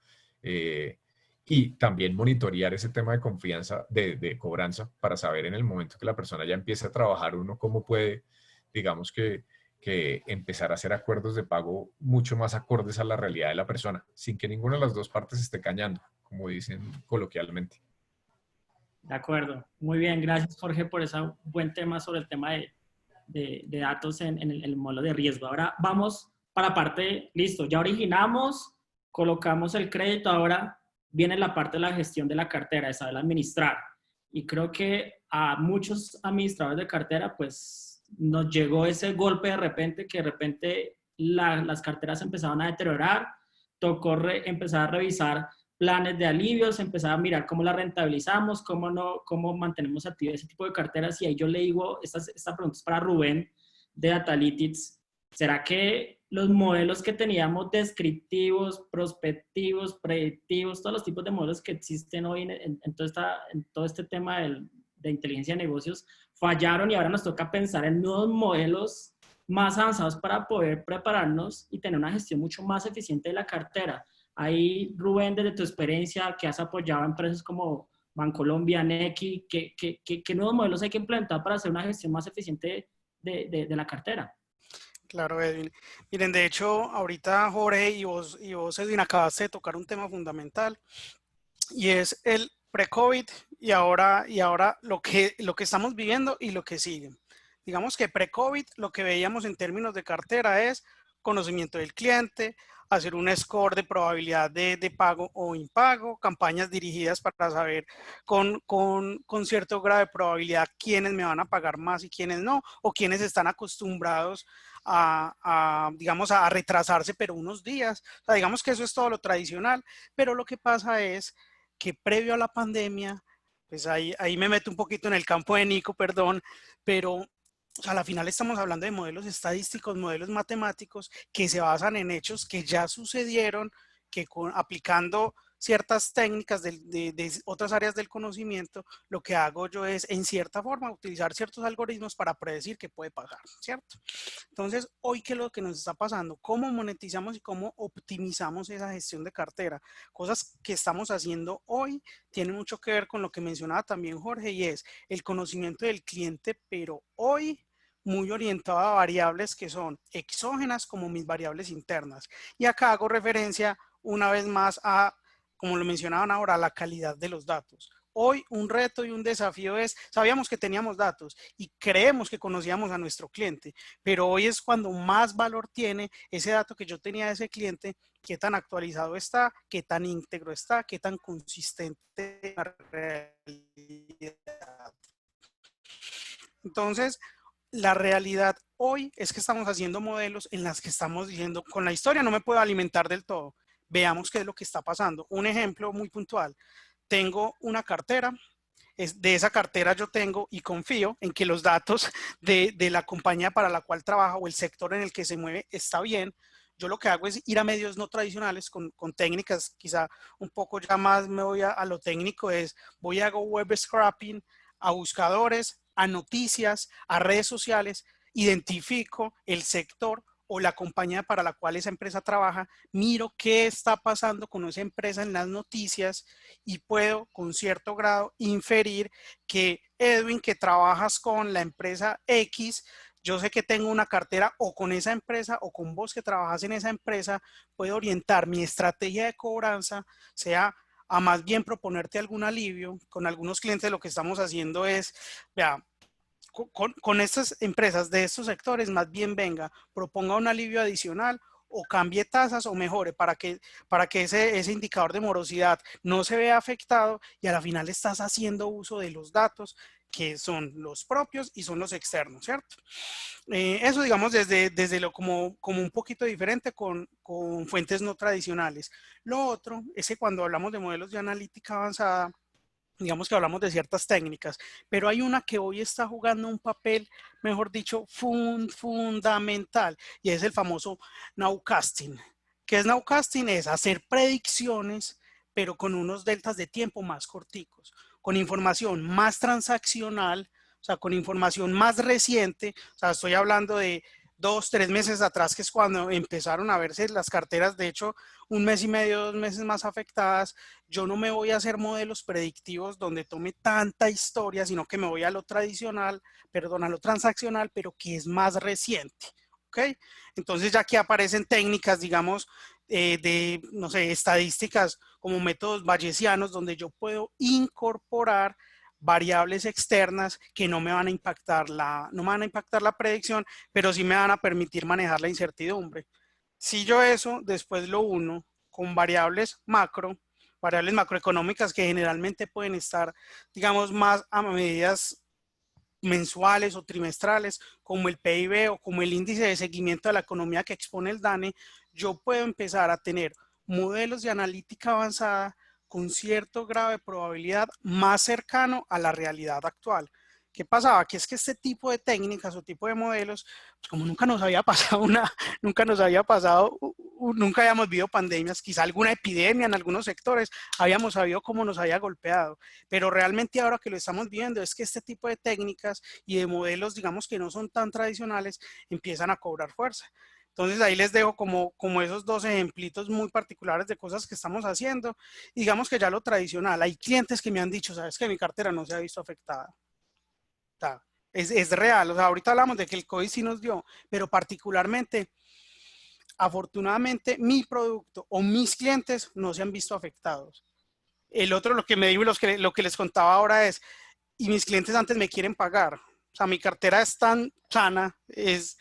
Speaker 5: Y también monitorear ese tema de confianza, de cobranza, para saber en el momento que la persona ya empiece a trabajar uno cómo puede, digamos que empezar a hacer acuerdos de pago mucho más acordes a la realidad de la persona, sin que ninguna de las dos partes esté cañando, como dicen coloquialmente.
Speaker 2: De acuerdo. Muy bien. Gracias, Jorge, por ese buen tema sobre el tema de datos en el modelo de riesgo. Ahora vamos para la parte, listo, ya originamos, colocamos el crédito, ahora viene la parte de la gestión de la cartera, de saber administrar. Y creo que a muchos administradores de cartera, pues nos llegó ese golpe de repente, que de repente las carteras empezaban a deteriorar, tocó empezar a revisar planes de alivios, empezar a mirar cómo la rentabilizamos, cómo, no, cómo mantenemos activas ese tipo de carteras. Y ahí yo le digo, esta pregunta es para Rubén de Datalytics. ¿Será que los modelos que teníamos descriptivos, prospectivos, predictivos, todos los tipos de modelos que existen hoy en todo este tema de inteligencia de negocios fallaron y ahora nos toca pensar en nuevos modelos más avanzados para poder prepararnos y tener una gestión mucho más eficiente de la cartera? Ahí, Rubén, desde tu experiencia, que has apoyado a empresas como Bancolombia, Nequi, ¿qué nuevos modelos hay que implementar para hacer una gestión más eficiente de la cartera?
Speaker 3: Claro, Edwin. Miren, de hecho, ahorita Jorge y vos, Edwin, acabaste de tocar un tema fundamental y es el pre-COVID y ahora lo que estamos viviendo y lo que sigue. Digamos que pre-COVID lo que veíamos en términos de cartera es conocimiento del cliente, hacer un score de probabilidad de pago o impago, campañas dirigidas para saber con cierto grado de probabilidad quiénes me van a pagar más y quiénes no, o quiénes están acostumbrados digamos, a retrasarse, pero unos días. O sea, digamos que eso es todo lo tradicional, pero lo que pasa es que previo a la pandemia, pues ahí me meto un poquito en el campo de Nico, perdón, pero o sea, a la final estamos hablando de modelos estadísticos, modelos matemáticos que se basan en hechos que ya sucedieron, que aplicando ciertas técnicas de otras áreas del conocimiento, lo que hago yo es, en cierta forma, utilizar ciertos algoritmos para predecir qué puede pasar, ¿cierto? Entonces, hoy, ¿qué es lo que nos está pasando? ¿Cómo monetizamos y cómo optimizamos esa gestión de cartera? Cosas que estamos haciendo hoy tienen mucho que ver con lo que mencionaba también Jorge, y es el conocimiento del cliente, pero hoy muy orientado a variables que son exógenas como mis variables internas. Y acá hago referencia una vez más a, como lo mencionaban ahora, la calidad de los datos. Hoy un reto y un desafío es, sabíamos que teníamos datos y creemos que conocíamos a nuestro cliente, pero hoy es cuando más valor tiene ese dato que yo tenía de ese cliente, qué tan actualizado está, qué tan íntegro está, qué tan consistente es la realidad. Entonces, la realidad hoy es que estamos haciendo modelos en las que estamos diciendo, con la historia no me puedo alimentar del todo. Veamos qué es lo que está pasando. Un ejemplo muy puntual. Tengo una cartera. De esa cartera yo tengo y confío en que los datos de la compañía para la cual trabaja o el sector en el que se mueve está bien. Yo lo que hago es ir a medios no tradicionales con técnicas, quizá un poco ya más me voy a lo técnico, voy a web scraping, a buscadores, a noticias, a redes sociales, identifico el sector o la compañía para la cual esa empresa trabaja, miro qué está pasando con esa empresa en las noticias y puedo con cierto grado inferir que Edwin, que trabajas con la empresa X, yo sé que tengo una cartera o con esa empresa o con vos que trabajas en esa empresa, puedo orientar mi estrategia de cobranza, sea a más bien proponerte algún alivio. Con algunos clientes lo que estamos haciendo es, vea, con estas empresas de estos sectores, más bien venga, proponga un alivio adicional o cambie tasas o mejore para que ese indicador de morosidad no se vea afectado y a la final estás haciendo uso de los datos que son los propios y son los externos, ¿cierto? Eso, digamos, desde lo como un poquito diferente con fuentes no tradicionales. Lo otro es que cuando hablamos de modelos de analítica avanzada, digamos que hablamos de ciertas técnicas, pero hay una que hoy está jugando un papel, mejor dicho, fundamental, y es el famoso nowcasting. ¿Qué es nowcasting? Es hacer predicciones, pero con unos deltas de tiempo más corticos, con información más transaccional, o sea, con información más reciente. O sea, estoy hablando de 2, 3 meses atrás, que es cuando empezaron a verse las carteras, de hecho, 1 mes y medio, 2 meses más afectadas. Yo no me voy a hacer modelos predictivos donde tome tanta historia, sino que me voy a lo tradicional, perdón, a lo transaccional, pero que es más reciente, ¿ok? Entonces ya aquí aparecen técnicas, digamos, no sé, estadísticas como métodos bayesianos, donde yo puedo incorporar variables externas que no me van a impactar la predicción, pero sí me van a permitir manejar la incertidumbre. Si yo eso después lo uno con variables macro, variables macroeconómicas que generalmente pueden estar, digamos, más a medidas mensuales o trimestrales, como el PIB o como el índice de seguimiento de la economía que expone el DANE, yo puedo empezar a tener modelos de analítica avanzada con cierto grado de probabilidad más cercano a la realidad actual. ¿Qué pasaba? Que es que este tipo de técnicas o tipo de modelos, pues como nunca nos había pasado nunca habíamos vivido pandemias, quizá alguna epidemia en algunos sectores, habíamos sabido cómo nos había golpeado, pero realmente ahora que lo estamos viendo es que este tipo de técnicas y de modelos, digamos que no son tan tradicionales, empiezan a cobrar fuerza. Entonces ahí les dejo como esos dos ejemplitos muy particulares de cosas que estamos haciendo. Digamos que ya lo tradicional, hay clientes que me han dicho, sabes que mi cartera no se ha visto afectada. Es real, o sea, ahorita hablamos de que el COVID sí nos dio, pero particularmente, afortunadamente, mi producto o mis clientes no se han visto afectados. El otro, lo que me digo y lo que les contaba ahora es, y mis clientes antes me quieren pagar. O sea, mi cartera es tan sana, es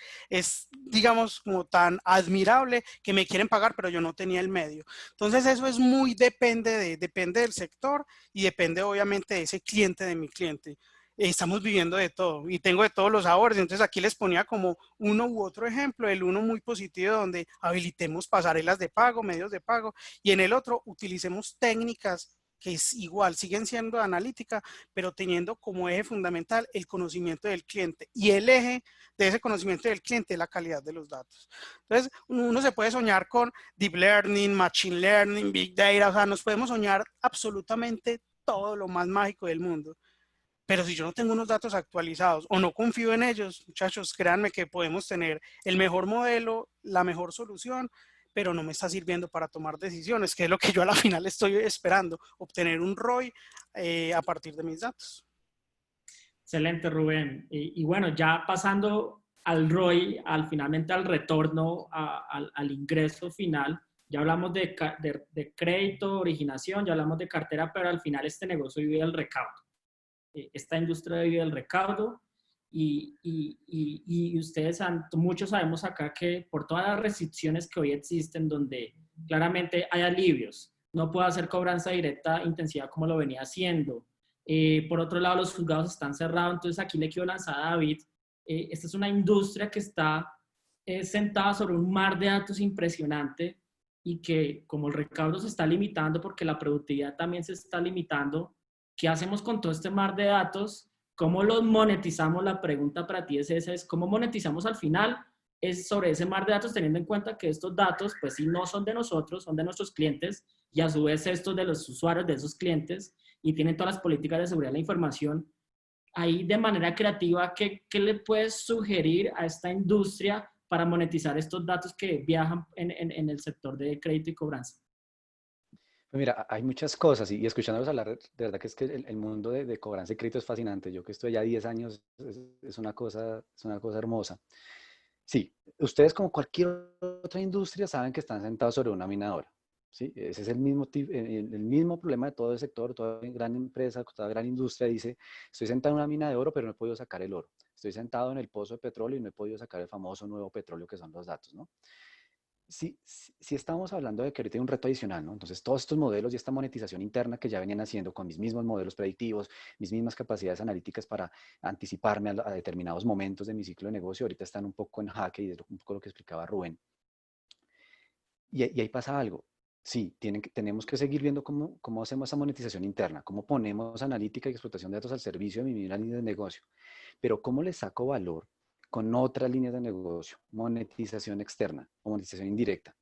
Speaker 3: digamos, como tan admirable que me quieren pagar, pero yo no tenía el medio. Entonces, eso es muy, depende del sector y depende, obviamente, de ese cliente, de mi cliente. Estamos viviendo de todo y tengo de todos los sabores. Entonces, aquí les ponía como uno u otro ejemplo, el uno muy positivo donde habilitemos pasarelas de pago, medios de pago, y en el otro utilicemos técnicas que es igual, siguen siendo analítica, pero teniendo como eje fundamental el conocimiento del cliente. Y el eje de ese conocimiento del cliente es la calidad de los datos. Entonces, uno se puede soñar con Deep Learning, Machine Learning, Big Data, o sea, nos podemos soñar absolutamente todo lo más mágico del mundo. Pero si yo no tengo unos datos actualizados o no confío en ellos, muchachos, créanme que podemos tener el mejor modelo, la mejor solución, pero no me está sirviendo para tomar decisiones, que es lo que yo a la final estoy esperando, obtener un ROI a partir de mis datos.
Speaker 2: Excelente, Rubén. Y bueno, ya pasando al ROI, finalmente al retorno, al ingreso final, ya hablamos de crédito, originación, ya hablamos de cartera, pero al final este negocio vive del recaudo. Esta industria vive del recaudo y ustedes, muchos sabemos acá que por todas las restricciones que hoy existen, donde claramente hay alivios, no puedo hacer cobranza directa intensiva como lo venía haciendo. Por otro lado, los juzgados están cerrados, entonces aquí le quiero lanzar a David. Esta es una industria que está sentada sobre un mar de datos impresionante y que como el recaudo se está limitando porque la productividad también se está limitando, ¿qué hacemos con todo este mar de datos? ¿Cómo los monetizamos? La pregunta para ti es esa, es ¿cómo monetizamos al final? Es sobre ese mar de datos, teniendo en cuenta que estos datos, pues sí, no son de nosotros, son de nuestros clientes, y a su vez estos de los usuarios de esos clientes, y tienen todas las políticas de seguridad de la información. Ahí, de manera creativa, ¿qué le puedes sugerir a esta industria para monetizar estos datos que viajan en el sector de crédito y cobranza?
Speaker 4: Pues mira, hay muchas cosas y escuchándolos hablar, de verdad que es que el mundo de cobranza y crédito es fascinante. Yo que estoy ya 10 años, es una cosa hermosa. Sí, ustedes como cualquier otra industria saben que están sentados sobre una minadora. ¿Sí? Ese es el mismo problema de todo el sector, toda gran empresa, toda gran industria dice, estoy sentado en una mina de oro, pero no he podido sacar el oro. Estoy sentado en el pozo de petróleo y no he podido sacar el famoso nuevo petróleo que son los datos, ¿no? Sí, estamos hablando de que ahorita hay un reto adicional, ¿no? Entonces, todos estos modelos y esta monetización interna que ya venían haciendo con mis mismos modelos predictivos, mis mismas capacidades analíticas para anticiparme a determinados momentos de mi ciclo de negocio, ahorita están un poco en jaque y es un poco lo que explicaba Rubén. Y ahí pasa algo. Sí, tenemos que seguir viendo cómo hacemos esa monetización interna, cómo ponemos analítica y explotación de datos al servicio de mi misma línea de negocio, pero cómo le saco valor con otras líneas de negocio, monetización externa o monetización indirecta.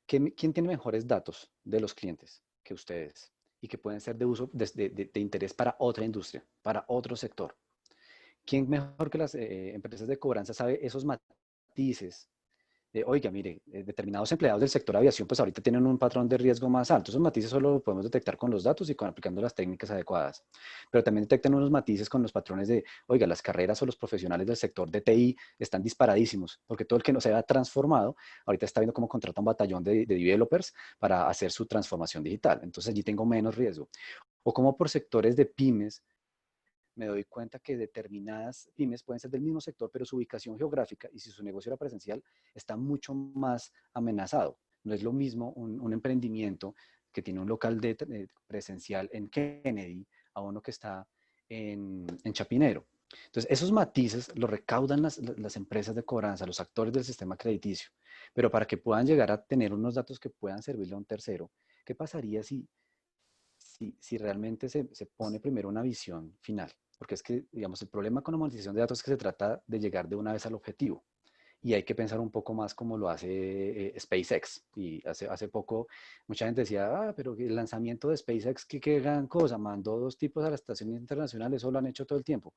Speaker 4: ¿Quién tiene mejores datos de los clientes que ustedes y que pueden ser de uso, de interés para otra industria, para otro sector? ¿Quién mejor que las empresas de cobranza sabe esos matices? Oiga, mire, determinados empleados del sector aviación, pues ahorita tienen un patrón de riesgo más alto. Esos matices solo los podemos detectar con los datos y aplicando las técnicas adecuadas. Pero también detectan unos matices con los patrones de, oiga, las carreras o los profesionales del sector de TI están disparadísimos, porque todo el que no se haya transformado, ahorita está viendo cómo contrata un batallón de developers para hacer su transformación digital. Entonces allí tengo menos riesgo. O como por sectores de pymes, me doy cuenta que determinadas pymes pueden ser del mismo sector, pero su ubicación geográfica y si su negocio era presencial está mucho más amenazado. No es lo mismo un emprendimiento que tiene un local presencial en Kennedy a uno que está en Chapinero. Entonces, esos matices los recaudan las empresas de cobranza, los actores del sistema crediticio, pero para que puedan llegar a tener unos datos que puedan servirle a un tercero, ¿qué pasaría si realmente se pone primero una visión final? Porque es que, digamos, el problema con la monetización de datos es que se trata de llegar de una vez al objetivo. Y hay que pensar un poco más como lo hace SpaceX. Y hace poco mucha gente decía, pero el lanzamiento de SpaceX, qué gran cosa, mandó 2 tipos a la estación internacional, eso lo han hecho todo el tiempo.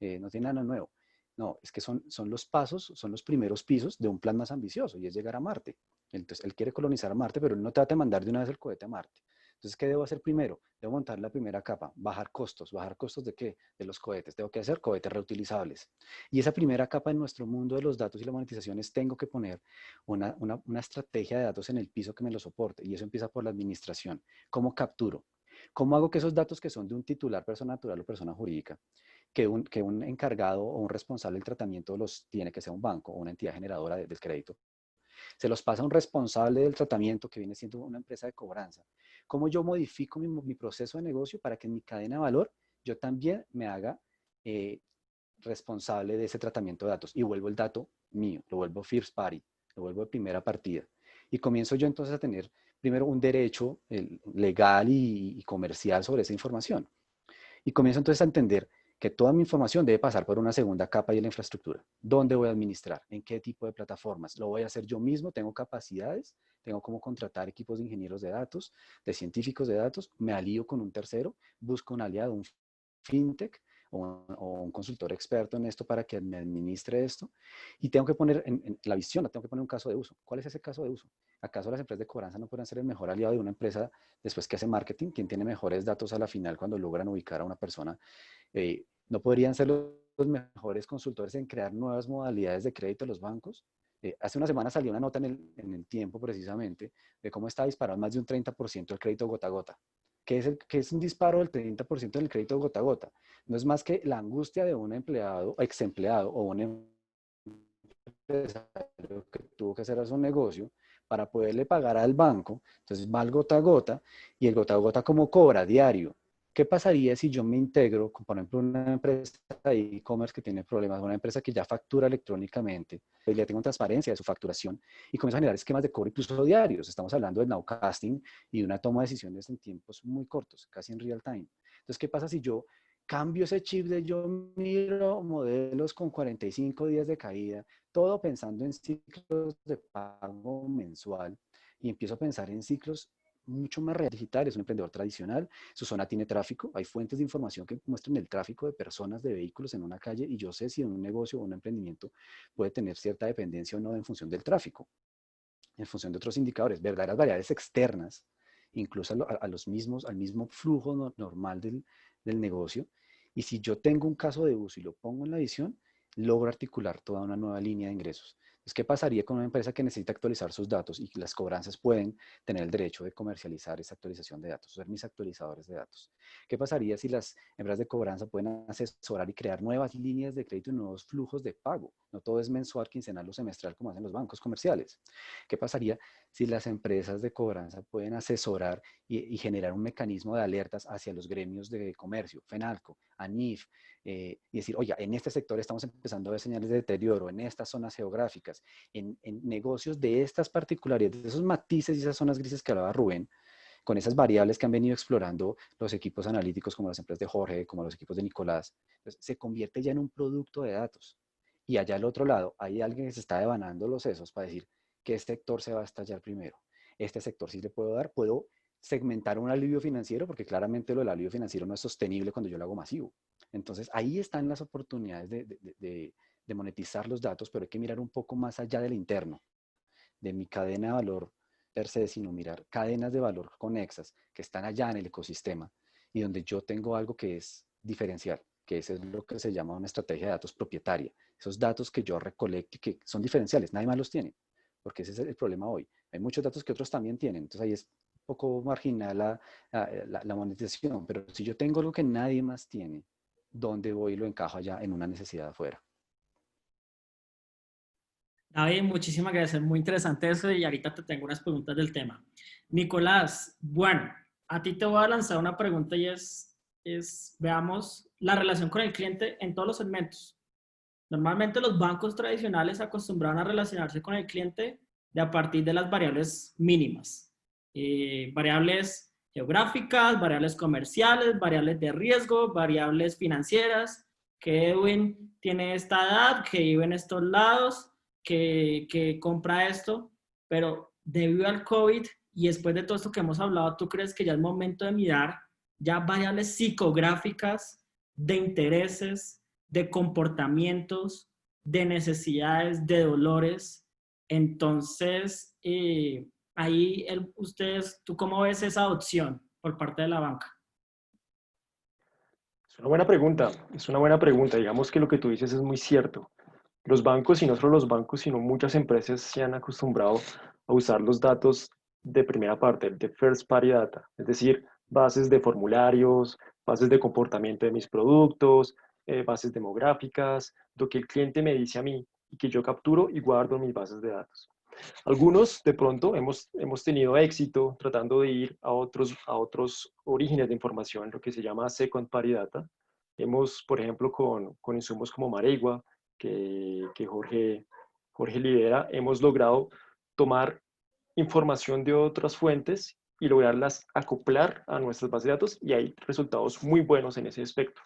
Speaker 4: No tiene nada nuevo. No, es que son los pasos, son los primeros pisos de un plan más ambicioso y es llegar a Marte. Entonces, él quiere colonizar Marte, pero él no trata de mandar de una vez el cohete a Marte. Entonces, ¿qué debo hacer primero? Debo montar la primera capa, bajar costos. ¿Bajar costos de qué? De los cohetes. Tengo que hacer cohetes reutilizables. Y esa primera capa en nuestro mundo de los datos y la monetización es tengo que poner una estrategia de datos en el piso que me lo soporte. Y eso empieza por la administración. ¿Cómo capturo? ¿Cómo hago que esos datos que son de un titular, persona natural o persona jurídica, que un encargado o un responsable del tratamiento los tiene, que sea un banco o una entidad generadora del crédito, se los pasa a un responsable del tratamiento que viene siendo una empresa de cobranza? ¿Cómo yo modifico mi proceso de negocio para que en mi cadena de valor yo también me haga responsable de ese tratamiento de datos y vuelvo el dato mío, lo vuelvo first party, lo vuelvo de primera partida? Y comienzo yo entonces a tener primero un derecho legal y comercial sobre esa información. Y comienzo entonces a entender que toda mi información debe pasar por una segunda capa y la infraestructura. ¿Dónde voy a administrar? ¿En qué tipo de plataformas? ¿Lo voy a hacer yo mismo? ¿Tengo capacidades? ¿Tengo cómo contratar equipos de ingenieros de datos, de científicos de datos? ¿Me alío con un tercero? ¿Busco un aliado, un fintech o un consultor experto en esto para que me administre esto? Y tengo que poner en la visión, tengo que poner un caso de uso. ¿Cuál es ese caso de uso? ¿Acaso las empresas de cobranza no pueden ser el mejor aliado de una empresa después que hace marketing? ¿Quién tiene mejores datos a la final cuando logran ubicar a una persona? ¿No podrían ser los mejores consultores en crear nuevas modalidades de crédito a los bancos? Hace una semana salió una nota en el Tiempo precisamente de cómo está disparado más de un 30% el crédito gota a gota. ¿Qué es un disparo del 30% del crédito gota a gota? No es más que la angustia de un empleado, ex empleado o un empresario que tuvo que hacer su negocio para poderle pagar al banco. Entonces va el gota a gota, y el gota a gota como cobra diario. ¿Qué pasaría si yo me integro con, por ejemplo, una empresa de e-commerce que tiene problemas, una empresa que ya factura electrónicamente, y le tengo transparencia de su facturación y comienzo a generar esquemas de cobro incluso diarios? Estamos hablando del nowcasting y de una toma de decisiones en tiempos muy cortos, casi en real time. Entonces, ¿qué pasa si yo cambio ese chip de yo miro modelos con 45 días de caída, todo pensando en ciclos de pago mensual, y empiezo a pensar en ciclos mucho más digitales? Un emprendedor tradicional, su zona tiene tráfico, hay fuentes de información que muestran el tráfico de personas, de vehículos en una calle, y yo sé si en un negocio o un emprendimiento puede tener cierta dependencia o no en función del tráfico, en función de otros indicadores, verdaderas variables externas, incluso al mismo flujo normal del negocio. Y si yo tengo un caso de uso y lo pongo en la visión, logro articular toda una nueva línea de ingresos. Entonces, ¿qué pasaría con una empresa que necesita actualizar sus datos y las cobranzas pueden tener el derecho de comercializar esa actualización de datos, ser mis actualizadores de datos? ¿Qué pasaría si las empresas de cobranza pueden asesorar y crear nuevas líneas de crédito y nuevos flujos de pago? No todo es mensual, quincenal o semestral como hacen los bancos comerciales. ¿Qué pasaría si las empresas de cobranza pueden asesorar y generar un mecanismo de alertas hacia los gremios de comercio, FENALCO, ANIF, y decir, oye, en este sector estamos empezando a ver señales de deterioro, en estas zonas geográficas, en negocios de estas particularidades, de esos matices y esas zonas grises que hablaba Rubén, con esas variables que han venido explorando los equipos analíticos como las empresas de Jorge, como los equipos de Nicolás? Entonces, se convierte ya en un producto de datos. Y allá al otro lado hay alguien que se está devanando los sesos para decir qué sector se va a estallar primero. Este sector sí le puedo dar, puedo segmentar un alivio financiero, porque claramente lo del alivio financiero no es sostenible cuando yo lo hago masivo. Entonces, ahí están las oportunidades de monetizar los datos, pero hay que mirar un poco más allá del interno, de mi cadena de valor per se, sino mirar cadenas de valor conexas que están allá en el ecosistema y donde yo tengo algo que es diferencial, que eso es lo que se llama una estrategia de datos propietaria. Esos datos que yo recolecto y que son diferenciales, nadie más los tiene, porque ese es el problema hoy. Hay muchos datos que otros también tienen, entonces ahí es un poco marginal la monetización, pero si yo tengo algo que nadie más tiene, ¿dónde voy y lo encajo allá en una necesidad afuera?
Speaker 2: David, muchísimas gracias, muy interesante eso y ahorita te tengo unas preguntas del tema. Nicolás, bueno, a ti te voy a lanzar una pregunta y veamos la relación con el cliente en todos los segmentos. Normalmente los bancos tradicionales acostumbraban a relacionarse con el cliente de a partir de las variables mínimas. Variables geográficas, variables comerciales, variables de riesgo, variables financieras, que Edwin tiene esta edad, que vive en estos lados, que compra esto, pero debido al COVID y después de todo esto que hemos hablado, ¿tú crees que ya es momento de mirar ya variables psicográficas de intereses, de comportamientos, de necesidades, de dolores? Entonces, ahí ¿tú cómo ves esa adopción por parte de la banca?
Speaker 6: Es una buena pregunta, es una buena pregunta. Digamos que lo que tú dices es muy cierto. Los bancos, y no solo los bancos, sino muchas empresas se han acostumbrado a usar los datos de primera parte, de first party data, es decir, bases de formularios, bases de comportamiento de mis productos, bases demográficas, lo que el cliente me dice a mí y que yo capturo y guardo en mis bases de datos. Algunos de pronto hemos tenido éxito tratando de ir a otros orígenes de información, lo que se llama second party data. Hemos, por ejemplo, con insumos como Maregua, que Jorge lidera, hemos logrado tomar información de otras fuentes y lograrlas acoplar a nuestras bases de datos y hay resultados muy buenos en ese aspecto.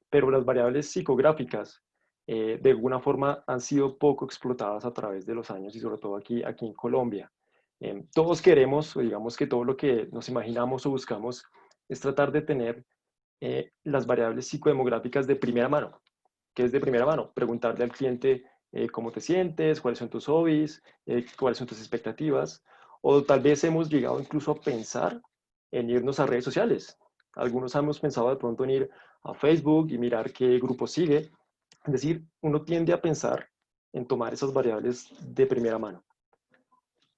Speaker 6: Pero las variables psicográficas de alguna forma han sido poco explotadas a través de los años y sobre todo aquí en Colombia. Todos queremos, o digamos que todo lo que nos imaginamos o buscamos es tratar de tener las variables psicodemográficas de primera mano. ¿Qué es de primera mano? Preguntarle al cliente cómo te sientes, cuáles son tus hobbies, cuáles son tus expectativas, o tal vez hemos llegado incluso a pensar en irnos a redes sociales. Algunos hemos pensado de pronto en ir a Facebook y mirar qué grupo sigue. Es decir, uno tiende a pensar en tomar esas variables de primera mano.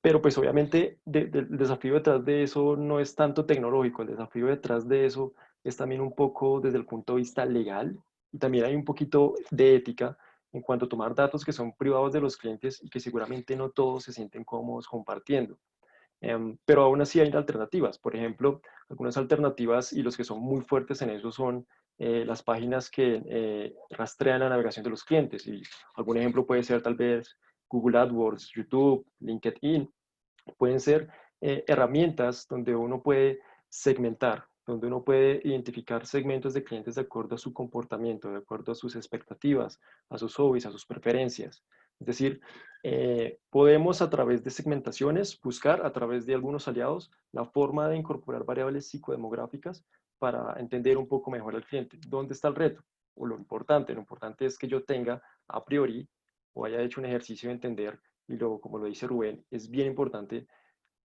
Speaker 6: Pero pues obviamente el desafío detrás de eso no es tanto tecnológico, el desafío detrás de eso es también un poco desde el punto de vista legal y también hay un poquito de ética en cuanto a tomar datos que son privados de los clientes y que seguramente no todos se sienten cómodos compartiendo. Pero aún así hay alternativas. Por ejemplo, algunas alternativas y los que son muy fuertes en eso son las páginas que rastrean la navegación de los clientes. Y algún ejemplo puede ser tal vez Google AdWords, YouTube, LinkedIn. Pueden ser herramientas donde uno puede segmentar, donde uno puede identificar segmentos de clientes de acuerdo a su comportamiento, de acuerdo a sus expectativas, a sus hobbies, a sus preferencias. Es decir, podemos a través de segmentaciones buscar a través de algunos aliados la forma de incorporar variables psicodemográficas para entender un poco mejor al cliente. ¿Dónde está el reto? O lo importante es que yo tenga a priori o haya hecho un ejercicio de entender y luego, como lo dice Rubén, es bien importante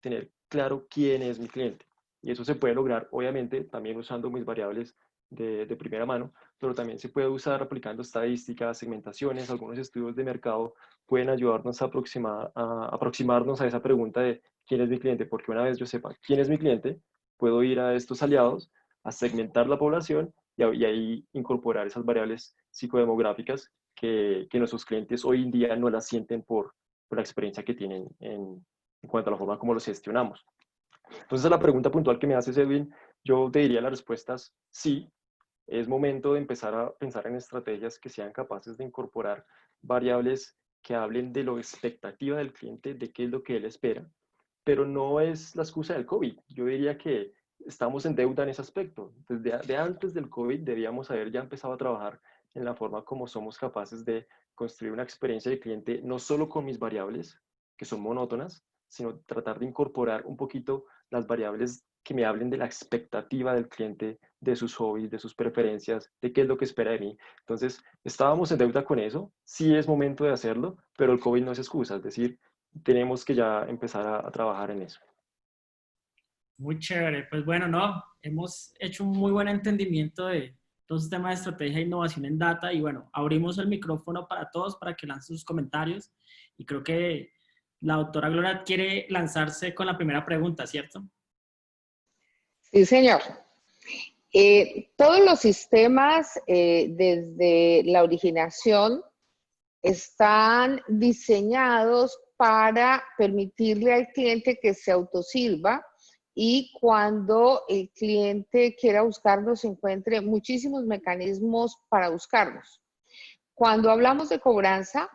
Speaker 6: tener claro quién es mi cliente. Y eso se puede lograr, obviamente, también usando mis variables de primera mano, pero también se puede usar aplicando estadísticas, segmentaciones, algunos estudios de mercado pueden ayudarnos a aproximarnos a esa pregunta de quién es mi cliente, porque una vez yo sepa quién es mi cliente, puedo ir a estos aliados a segmentar la población y ahí incorporar esas variables psicodemográficas que nuestros clientes hoy en día no las sienten por la experiencia que tienen en cuanto a la forma como los gestionamos. Entonces, a la pregunta puntual que me haces, Edwin, yo te diría las respuestas sí. Es momento de empezar a pensar en estrategias que sean capaces de incorporar variables que hablen de la expectativa del cliente, de qué es lo que él espera, pero no es la excusa del COVID. Yo diría que estamos en deuda en ese aspecto. Desde antes del COVID debíamos haber ya empezado a trabajar en la forma como somos capaces de construir una experiencia de cliente, no solo con mis variables, que son monótonas, sino tratar de incorporar un poquito las variables que me hablen de la expectativa del cliente, de sus hobbies, de sus preferencias, de qué es lo que espera de mí. Entonces, estábamos en deuda con eso, sí es momento de hacerlo, pero el COVID no es excusa, es decir, tenemos que ya empezar a trabajar en eso.
Speaker 2: Muy chévere. Pues bueno, no, hemos hecho un muy buen entendimiento de todos los temas de estrategia e innovación en data y bueno, abrimos el micrófono para todos para que lancen sus comentarios y creo que la doctora Gloria quiere lanzarse con la primera pregunta, ¿cierto?
Speaker 1: Sí, señor. Todos los sistemas, desde la originación, están diseñados para permitirle al cliente que se autosirva y cuando el cliente quiera buscarnos, encuentre muchísimos mecanismos para buscarnos. Cuando hablamos de cobranza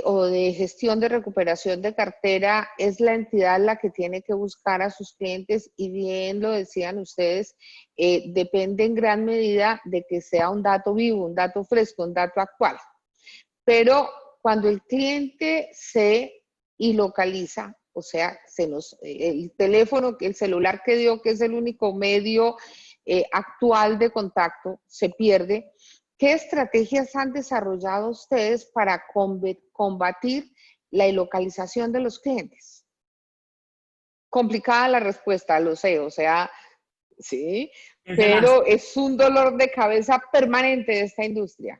Speaker 1: o de gestión de recuperación de cartera, es la entidad la que tiene que buscar a sus clientes y bien lo decían ustedes, depende en gran medida de que sea un dato vivo, un dato fresco, un dato actual. Pero cuando el cliente se ilocaliza, o sea, el teléfono, el celular que dio, que es el único medio actual de contacto, se pierde. ¿Qué estrategias han desarrollado ustedes para combatir la ilocalización de los clientes? Complicada la respuesta, lo sé, o sea, sí, pero es un dolor de cabeza permanente de esta industria.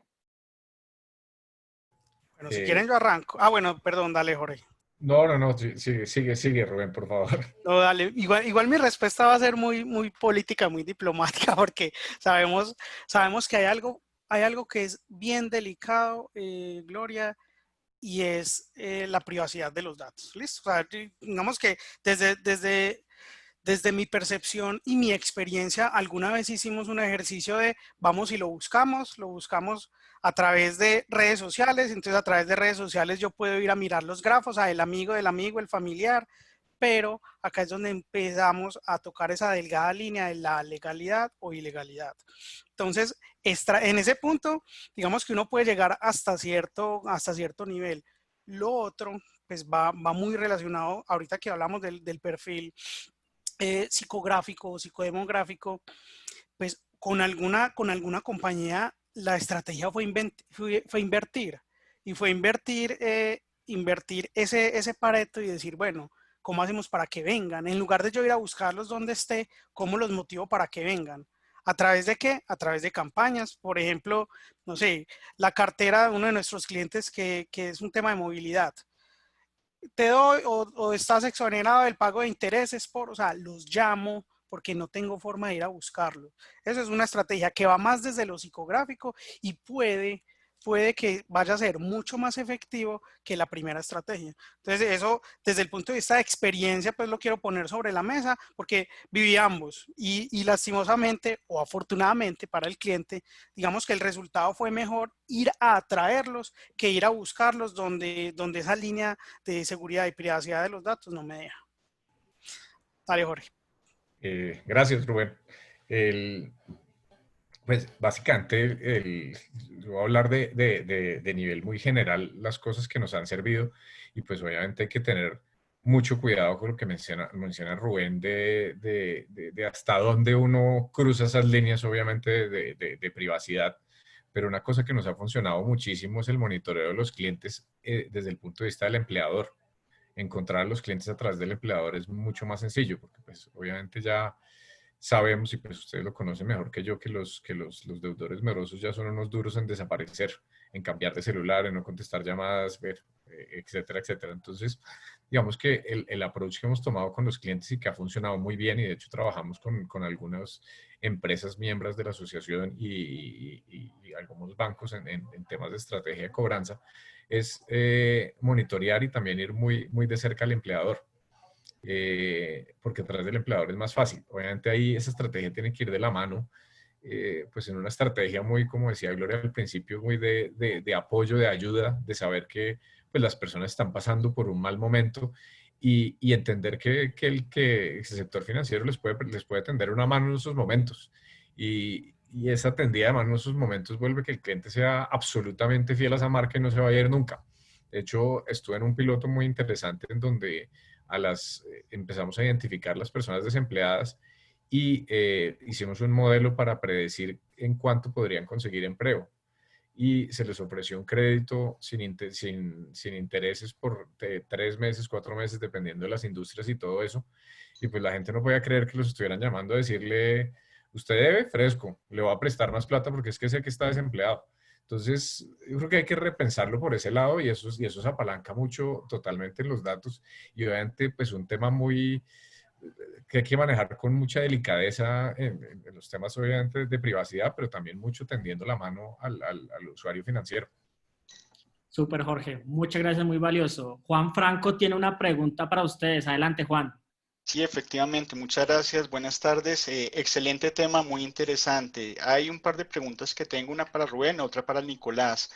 Speaker 3: Bueno, si quieren yo arranco. Ah, bueno, perdón, dale, Jorge.
Speaker 5: No, sigue, Rubén, por favor.
Speaker 3: No, dale. Igual mi respuesta va a ser muy política, muy diplomática, porque sabemos que hay algo que es bien delicado, Gloria, y es la privacidad de los datos. ¿Listo? O sea, digamos que desde mi percepción y mi experiencia, alguna vez hicimos un ejercicio de vamos y lo buscamos a través de redes sociales. Entonces, a través de redes sociales yo puedo ir a mirar los grafos, el amigo del amigo, el familiar, pero acá es donde empezamos a tocar esa delgada línea de la legalidad o ilegalidad. Entonces, en ese punto, digamos que uno puede llegar hasta cierto nivel. Lo otro, pues va muy relacionado, ahorita que hablamos del perfil psicográfico o psicodemográfico, pues con alguna compañía la estrategia fue invertir ese Pareto y decir, bueno, ¿cómo hacemos para que vengan? En lugar de yo ir a buscarlos donde esté, ¿cómo los motivo para que vengan? ¿A través de qué? A través de campañas. Por ejemplo, no sé, la cartera de uno de nuestros clientes que es un tema de movilidad. Te doy o estás exonerado del pago de intereses o sea, los llamo porque no tengo forma de ir a buscarlo. Esa es una estrategia que va más desde lo psicográfico y puede que vaya a ser mucho más efectivo que la primera estrategia. Entonces, eso desde el punto de vista de experiencia, pues lo quiero poner sobre la mesa porque viví ambos y lastimosamente o afortunadamente para el cliente, digamos que el resultado fue mejor ir a atraerlos que ir a buscarlos donde esa línea de seguridad y privacidad de los datos no me deja. Dale, Jorge.
Speaker 5: Gracias, Rubén. Pues básicamente yo voy a hablar de nivel muy general las cosas que nos han servido y pues obviamente hay que tener mucho cuidado con lo que menciona Rubén de hasta dónde uno cruza esas líneas obviamente de privacidad, pero una cosa que nos ha funcionado muchísimo es el monitoreo de los clientes desde el punto de vista del empleador. Encontrar a los clientes a través del empleador es mucho más sencillo porque pues obviamente ya sabemos, y pues ustedes lo conocen mejor que yo, que los deudores morosos ya son unos duros en desaparecer, en cambiar de celular, en no contestar llamadas, etcétera, etcétera. Entonces, digamos que el approach que hemos tomado con los clientes y que ha funcionado muy bien, y de hecho trabajamos con algunas empresas miembros de la asociación y algunos bancos en temas de estrategia de cobranza, es monitorear y también ir muy de cerca al empleador. Porque a través del empleador es más fácil. Obviamente ahí esa estrategia tiene que ir de la mano, pues en una estrategia muy, como decía Gloria al principio, muy de apoyo, de ayuda, de saber que pues las personas están pasando por un mal momento y entender que el sector financiero les puede tender una mano en esos momentos. Y esa tendida de mano en esos momentos vuelve que el cliente sea absolutamente fiel a esa marca y no se vaya a ir nunca. De hecho, estuve en un piloto muy interesante en donde empezamos a identificar las personas desempleadas y hicimos un modelo para predecir en cuánto podrían conseguir empleo. Y se les ofreció un crédito sin intereses por 3 meses, 4 meses, dependiendo de las industrias y todo eso. Y pues la gente no podía creer que los estuvieran llamando a decirle, usted debe fresco, le voy a prestar más plata porque es que sé que está desempleado. Entonces, yo creo que hay que repensarlo por ese lado y eso se apalanca mucho totalmente en los datos y obviamente pues un tema que hay que manejar con mucha delicadeza en los temas obviamente de privacidad, pero también mucho tendiendo la mano al usuario financiero.
Speaker 2: Súper, Jorge. Muchas gracias, muy valioso. Juan Franco tiene una pregunta para ustedes. Adelante, Juan.
Speaker 7: Sí, efectivamente, muchas gracias, buenas tardes. Excelente tema, muy interesante. Hay un par de preguntas que tengo, una para Rubén, otra para Nicolás.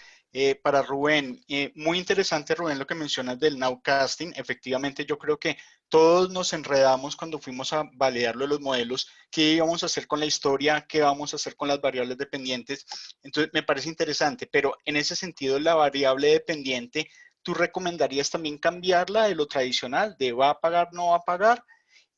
Speaker 7: Para Rubén, muy interesante, Rubén, lo que mencionas del nowcasting. Efectivamente, yo creo que todos nos enredamos cuando fuimos a validarlo de los modelos, qué íbamos a hacer con la historia, qué vamos a hacer con las variables dependientes. Entonces, me parece interesante, pero en ese sentido, la variable dependiente, ¿tú recomendarías también cambiarla de lo tradicional, de va a pagar, no va a pagar?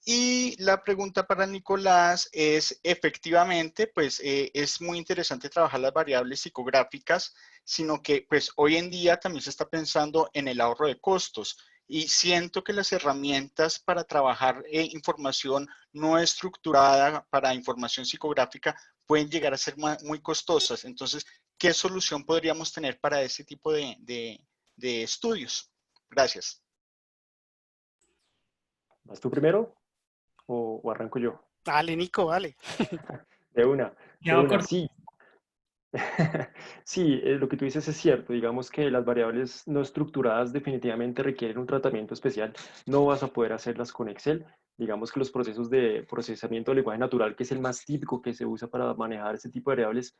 Speaker 7: Y la pregunta para Nicolás es, efectivamente, pues es muy interesante trabajar las variables psicográficas, sino que pues hoy en día también se está pensando en el ahorro de costos. Y siento que las herramientas para trabajar información no estructurada para información psicográfica pueden llegar a ser muy costosas. Entonces, ¿qué solución podríamos tener para ese tipo de estudios? Gracias.
Speaker 6: ¿Vas tú primero o arranco yo?
Speaker 3: Dale, Nico, dale.
Speaker 6: De una, de
Speaker 2: Quedo
Speaker 6: una,
Speaker 2: corto.
Speaker 6: sí. Sí, lo que tú dices es cierto. Digamos que las variables no estructuradas definitivamente requieren un tratamiento especial. No vas a poder hacerlas con Excel. Digamos que los procesos de procesamiento del lenguaje natural, que es el más típico que se usa para manejar este tipo de variables,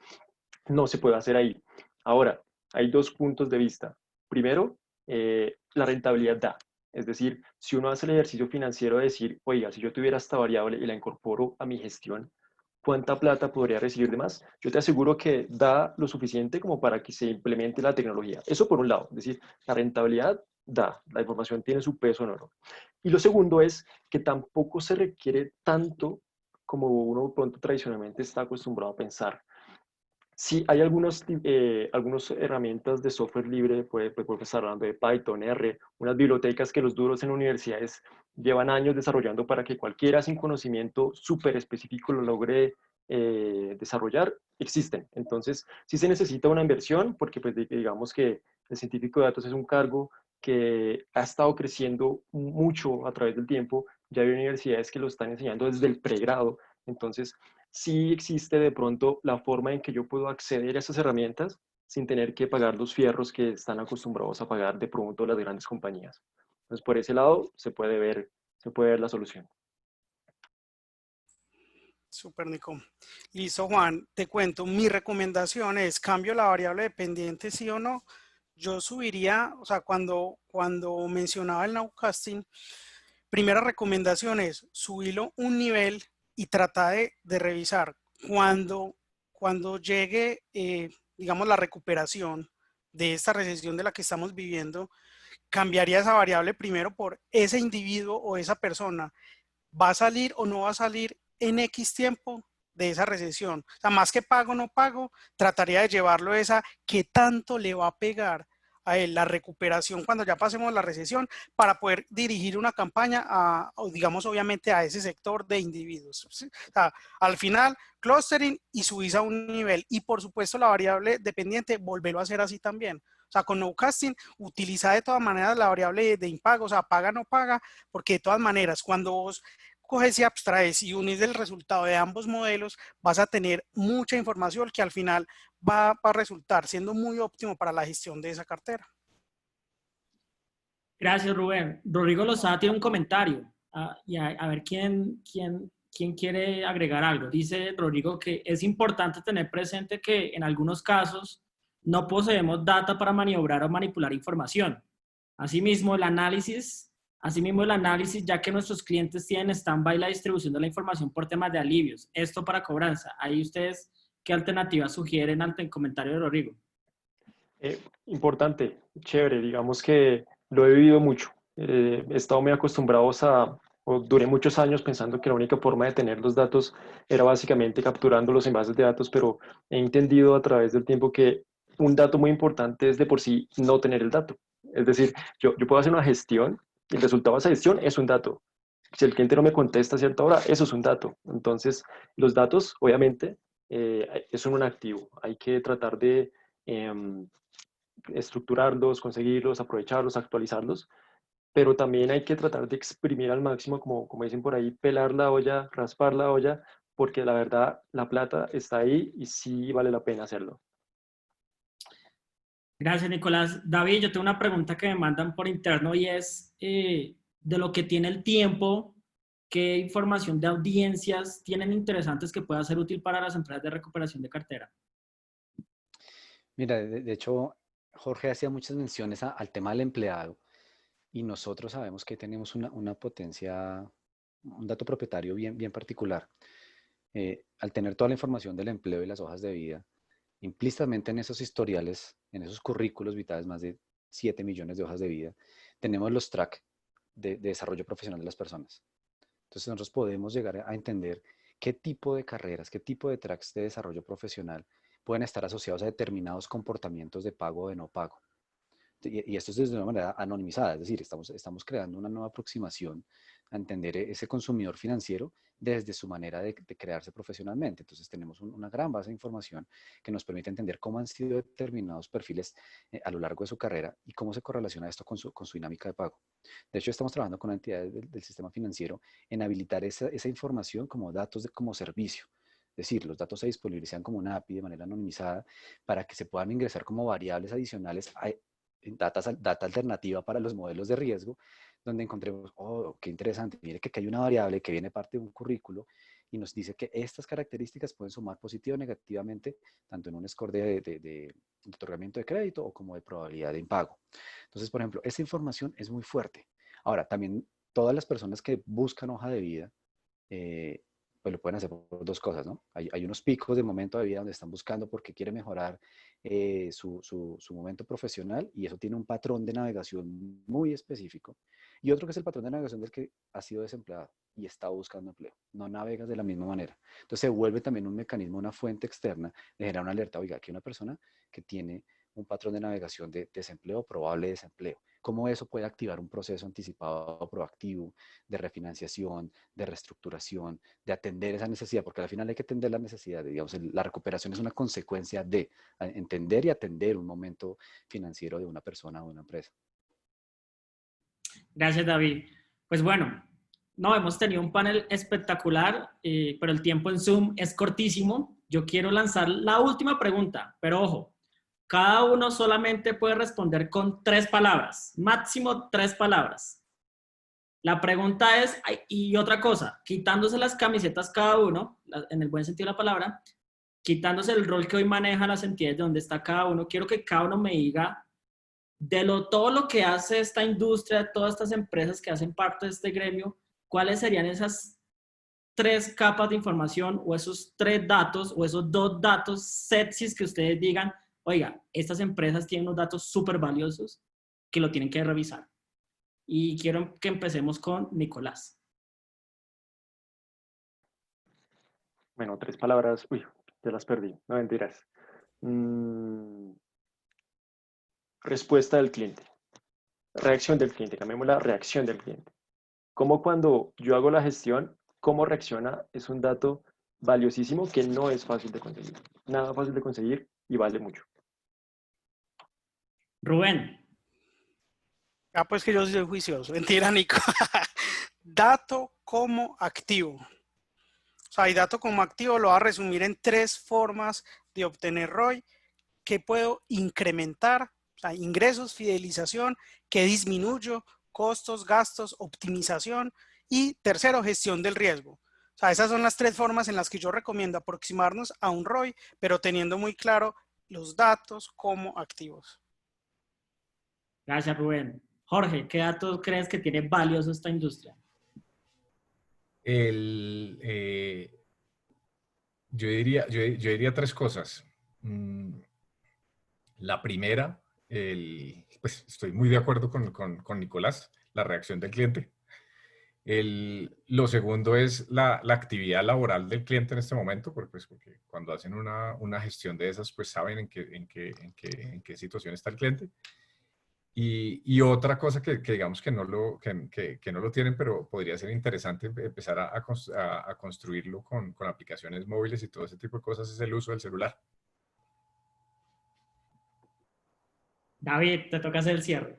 Speaker 6: no se puede hacer ahí. Ahora, hay dos puntos de vista. Primero, la rentabilidad da. Es decir, si uno hace el ejercicio financiero de decir, oiga, si yo tuviera esta variable y la incorporo a mi gestión, ¿cuánta plata podría recibir de más? Yo te aseguro que da lo suficiente como para que se implemente la tecnología. Eso por un lado, es decir, la rentabilidad da, la información tiene su peso en oro. Y lo segundo es que tampoco se requiere tanto como uno pronto tradicionalmente está acostumbrado a pensar. Sí, hay algunas herramientas de software libre, puede estar hablando de Python, R, unas bibliotecas que los duros en universidades llevan años desarrollando para que cualquiera sin conocimiento súper específico lo logre desarrollar, existen. Entonces, sí se necesita una inversión porque pues digamos que el científico de datos es un cargo que ha estado creciendo mucho a través del tiempo. Ya hay universidades que lo están enseñando desde el pregrado. Entonces, sí existe de pronto la forma en que yo puedo acceder a esas herramientas sin tener que pagar los fierros que están acostumbrados a pagar de pronto las grandes compañías. Entonces, por ese lado se puede ver la solución.
Speaker 3: Súper, Nico. Listo, Juan. Te cuento, mi recomendación es cambio la variable dependiente, sí o no. Yo subiría, o sea, cuando mencionaba el nowcasting, primera recomendación es subirlo un nivel y trata de revisar cuando llegue, digamos, la recuperación de esta recesión de la que estamos viviendo, cambiaría esa variable primero por ese individuo o esa persona. ¿Va a salir o no va a salir en X tiempo de esa recesión? O sea, más que pago o no pago, trataría de llevarlo a esa qué tanto le va a pegar a él la recuperación cuando ya pasemos la recesión para poder dirigir una campaña a, o digamos, obviamente a ese sector de individuos. ¿Sí? O sea, al final, clustering y subís a un nivel. Y por supuesto, la variable dependiente, volverlo a hacer así también. O sea, con nowcasting, utiliza de todas maneras la variable de impago, o sea, paga o no paga, porque de todas maneras, cuando vos coges y abstraes y unís el resultado de ambos modelos, vas a tener mucha información que al final va a resultar siendo muy óptimo para la gestión de esa cartera.
Speaker 2: Gracias, Rubén. Rodrigo Lozada tiene un comentario. Y a ver quién quiere agregar algo. Dice Rodrigo que es importante tener presente que en algunos casos no poseemos data para maniobrar o manipular información. Asimismo, el análisis, ya que nuestros clientes tienen en stand-by la distribución de la información por temas de alivios. Esto para cobranza. Ahí ustedes, ¿qué alternativas sugieren ante el comentario de Rodrigo?
Speaker 6: Importante, chévere, digamos que lo he vivido mucho. He estado muy acostumbrado o duré muchos años pensando que la única forma de tener los datos era básicamente capturando los envases de datos, pero he entendido a través del tiempo que un dato muy importante es de por sí no tener el dato. Es decir, yo puedo hacer una gestión y el resultado de esa gestión es un dato. Si el cliente no me contesta a cierta hora, eso es un dato. Entonces, los datos, obviamente, son un activo. Hay que tratar de estructurarlos, conseguirlos, aprovecharlos, actualizarlos, pero también hay que tratar de exprimir al máximo, como dicen por ahí, pelar la olla, raspar la olla, porque la verdad la plata está ahí y sí vale la pena hacerlo.
Speaker 2: Gracias, Nicolás. David, yo tengo una pregunta que me mandan por interno y es de lo que tiene el tiempo, ¿qué información de audiencias tienen interesantes que pueda ser útil para las empresas de recuperación de cartera?
Speaker 4: Mira, de hecho, Jorge hacía muchas menciones al tema del empleado y nosotros sabemos que tenemos una potencia, un dato propietario bien particular. Al tener toda la información del empleo y las hojas de vida, implícitamente en esos historiales, en esos currículos vitales, más de 7 millones de hojas de vida, tenemos los tracks de desarrollo profesional de las personas. Entonces nosotros podemos llegar a entender qué tipo de carreras, qué tipo de tracks de desarrollo profesional pueden estar asociados a determinados comportamientos de pago o de no pago. Y esto es de una manera anonimizada, es decir, estamos creando una nueva aproximación a entender ese consumidor financiero desde su manera de crearse profesionalmente. Entonces tenemos una gran base de información que nos permite entender cómo han sido determinados perfiles a lo largo de su carrera y cómo se correlaciona esto con su dinámica de pago. De hecho, estamos trabajando con entidades del sistema financiero en habilitar esa información como datos como servicio. Es decir, los datos se disponibilizan como una API de manera anonimizada para que se puedan ingresar como variables adicionales a data alternativa para los modelos de riesgo, donde encontremos, oh, qué interesante, mire que aquí hay una variable que viene parte de un currículo y nos dice que estas características pueden sumar positivo o negativamente, tanto en un score de otorgamiento de crédito o como de probabilidad de impago. Entonces, por ejemplo, esta información es muy fuerte. Ahora, también todas las personas que buscan hoja de vida, pues lo pueden hacer por dos cosas, ¿no? Hay unos picos de momento de vida donde están buscando porque quiere mejorar su momento profesional y eso tiene un patrón de navegación muy específico. Y otro que es el patrón de navegación del que ha sido desempleado y está buscando empleo. No navegas de la misma manera. Entonces se vuelve también un mecanismo, una fuente externa de generar una alerta. Oiga, aquí hay una persona que tiene un patrón de navegación de desempleo, probable desempleo. ¿Cómo eso puede activar un proceso anticipado proactivo de refinanciación, de reestructuración, de atender esa necesidad? Porque al final hay que atender la necesidad. Digamos, la recuperación es una consecuencia de entender y atender un momento financiero de una persona o de una empresa.
Speaker 2: Gracias, David. Pues bueno, no, hemos tenido un panel espectacular, pero el tiempo en Zoom es cortísimo. Yo quiero lanzar la última pregunta, pero ojo, cada uno solamente puede responder con 3 palabras, máximo 3 palabras. La pregunta es, y otra cosa, quitándose las camisetas cada uno, en el buen sentido de la palabra, quitándose el rol que hoy manejan las entidades de donde está cada uno, quiero que cada uno me diga todo lo que hace esta industria, todas estas empresas que hacen parte de este gremio, ¿cuáles serían esas 3 capas de información o esos 3 datos o esos 2 datos sexys que ustedes digan, oiga, estas empresas tienen unos datos súper valiosos que lo tienen que revisar? Y quiero que empecemos con Nicolás.
Speaker 6: Bueno, 3 palabras. Uy, ya las perdí. No, mentiras. Respuesta del cliente. Reacción del cliente. Cambiemos la reacción del cliente. Como cuando yo hago la gestión, cómo reacciona es un dato valiosísimo que no es fácil de conseguir. Nada fácil de conseguir y vale mucho.
Speaker 2: Rubén.
Speaker 3: Pues que yo soy juicioso. Mentira, Nico. Dato como activo. O sea, y dato como activo lo voy a resumir en 3 formas de obtener ROI que puedo incrementar, o sea, ingresos, fidelización, que disminuyo, costos, gastos, optimización y tercero, gestión del riesgo. O sea, esas son las 3 formas en las que yo recomiendo aproximarnos a un ROI, pero teniendo muy claro los datos como activos.
Speaker 2: Gracias, Rubén. Jorge, ¿qué datos crees que tiene valioso esta industria?
Speaker 5: Yo diría 3 cosas. La primera, pues estoy muy de acuerdo con Nicolás, la reacción del cliente. Lo segundo es la actividad laboral del cliente en este momento, porque cuando hacen una gestión de esas, pues saben en qué situación está el cliente. Y otra cosa que digamos que no lo tienen, pero podría ser interesante empezar a construirlo con aplicaciones móviles y todo ese tipo de cosas, es el uso del celular.
Speaker 2: David, te toca hacer el cierre.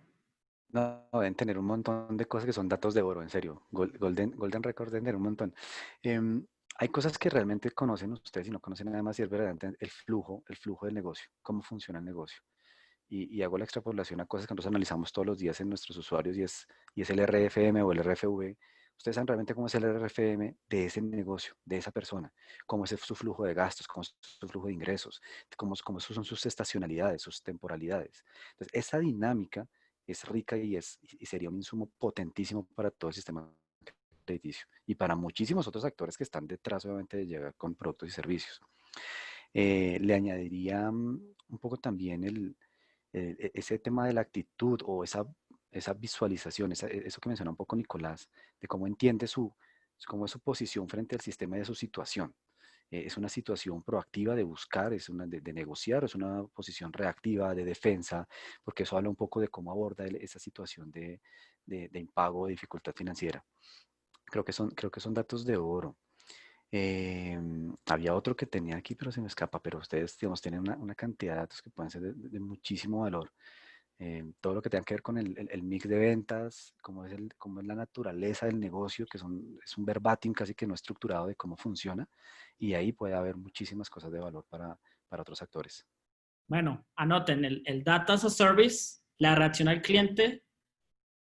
Speaker 4: No, deben tener un montón de cosas que son datos de oro, en serio. Golden Record deben tener un montón. Hay cosas que realmente conocen ustedes y no conocen nada más y es verdaderamente el flujo del negocio, cómo funciona el negocio. y hago la extrapolación a cosas que nosotros analizamos todos los días en nuestros usuarios y es el RFM o el RFV. Ustedes saben realmente cómo es el RFM de ese negocio, de esa persona, cómo es su flujo de gastos, cómo es su flujo de ingresos, cómo son sus estacionalidades, sus temporalidades. Entonces, esa dinámica es rica y sería un insumo potentísimo para todo el sistema crediticio y para muchísimos otros actores que están detrás, obviamente, de llegar con productos y servicios. Le añadiría un poco también ese tema de la actitud o esa visualización, eso que mencionó un poco Nicolás, de cómo entiende cómo es su posición frente al sistema y de su situación. Es una situación proactiva de buscar, de negociar, es una posición reactiva de defensa, porque eso habla un poco de cómo aborda esa situación de impago o de dificultad financiera. Creo que son datos de oro. Había otro que tenía aquí, pero se me escapa, pero ustedes, digamos, tienen una cantidad de datos que pueden ser de muchísimo valor. Todo lo que tenga que ver con el mix de ventas, cómo es la naturaleza del negocio, es un verbatim casi que no estructurado de cómo funciona, y ahí puede haber muchísimas cosas de valor para otros actores.
Speaker 2: Bueno, anoten el Data as a Service, la reacción al cliente,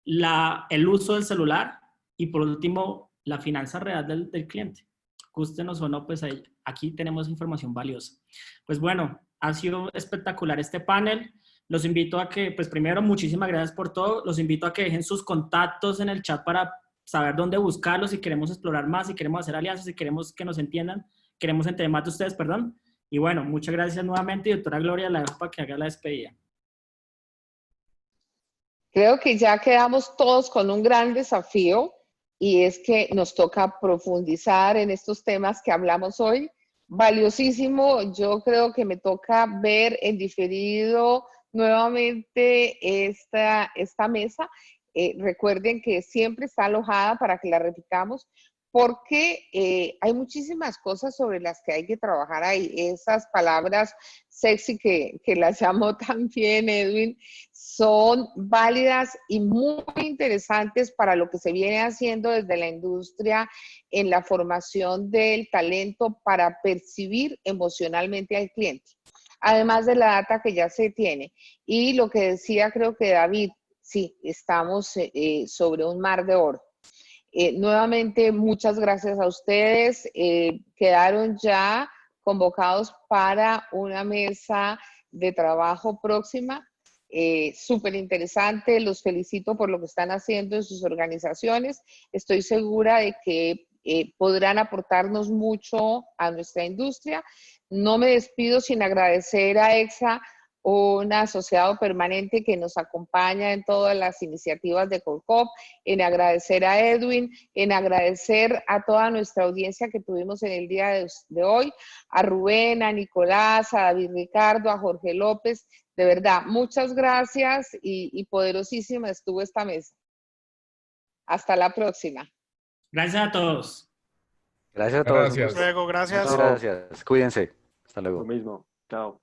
Speaker 2: el uso del celular y por último, la finanza real del cliente. Gústenos o no, pues ahí, aquí tenemos información valiosa. Pues bueno, ha sido espectacular este panel. Los invito a que, pues primero, muchísimas gracias por todo. Los invito a que dejen sus contactos en el chat para saber dónde buscarlos, si queremos explorar más, si queremos hacer alianzas, si queremos que nos entiendan, queremos entender más de ustedes, perdón. Y bueno, muchas gracias nuevamente y doctora Gloria, la dejo para que haga la despedida.
Speaker 1: Creo que ya quedamos todos con un gran desafío y es que nos toca profundizar en estos temas que hablamos hoy. Valiosísimo, yo creo que me toca ver en diferido nuevamente esta mesa. Recuerden que siempre está alojada para que la repitamos porque hay muchísimas cosas sobre las que hay que trabajar ahí. Esas palabras sexy que las llamó también Edwin son válidas y muy interesantes para lo que se viene haciendo desde la industria en la formación del talento para percibir emocionalmente al cliente, además de la data que ya se tiene. Y lo que decía, creo que David, sí, estamos sobre un mar de oro. Nuevamente, muchas gracias a ustedes. Quedaron ya convocados para una mesa de trabajo próxima. Súper interesante. Los felicito por lo que están haciendo en sus organizaciones. Estoy segura de que podrán aportarnos mucho a nuestra industria. No me despido sin agradecer a EXA, un asociado permanente que nos acompaña en todas las iniciativas de Colcop, en agradecer a Edwin, en agradecer a toda nuestra audiencia que tuvimos en el día de hoy, a Rubén, a Nicolás, a David Ricardo, a Jorge López. De verdad, muchas gracias y poderosísima estuvo esta mesa. Hasta la próxima.
Speaker 2: Gracias a todos.
Speaker 4: Gracias a todos.
Speaker 5: Gracias.
Speaker 3: Hasta luego, gracias.
Speaker 4: Muchas gracias. Cuídense. Hasta luego.
Speaker 6: Lo mismo. Chao.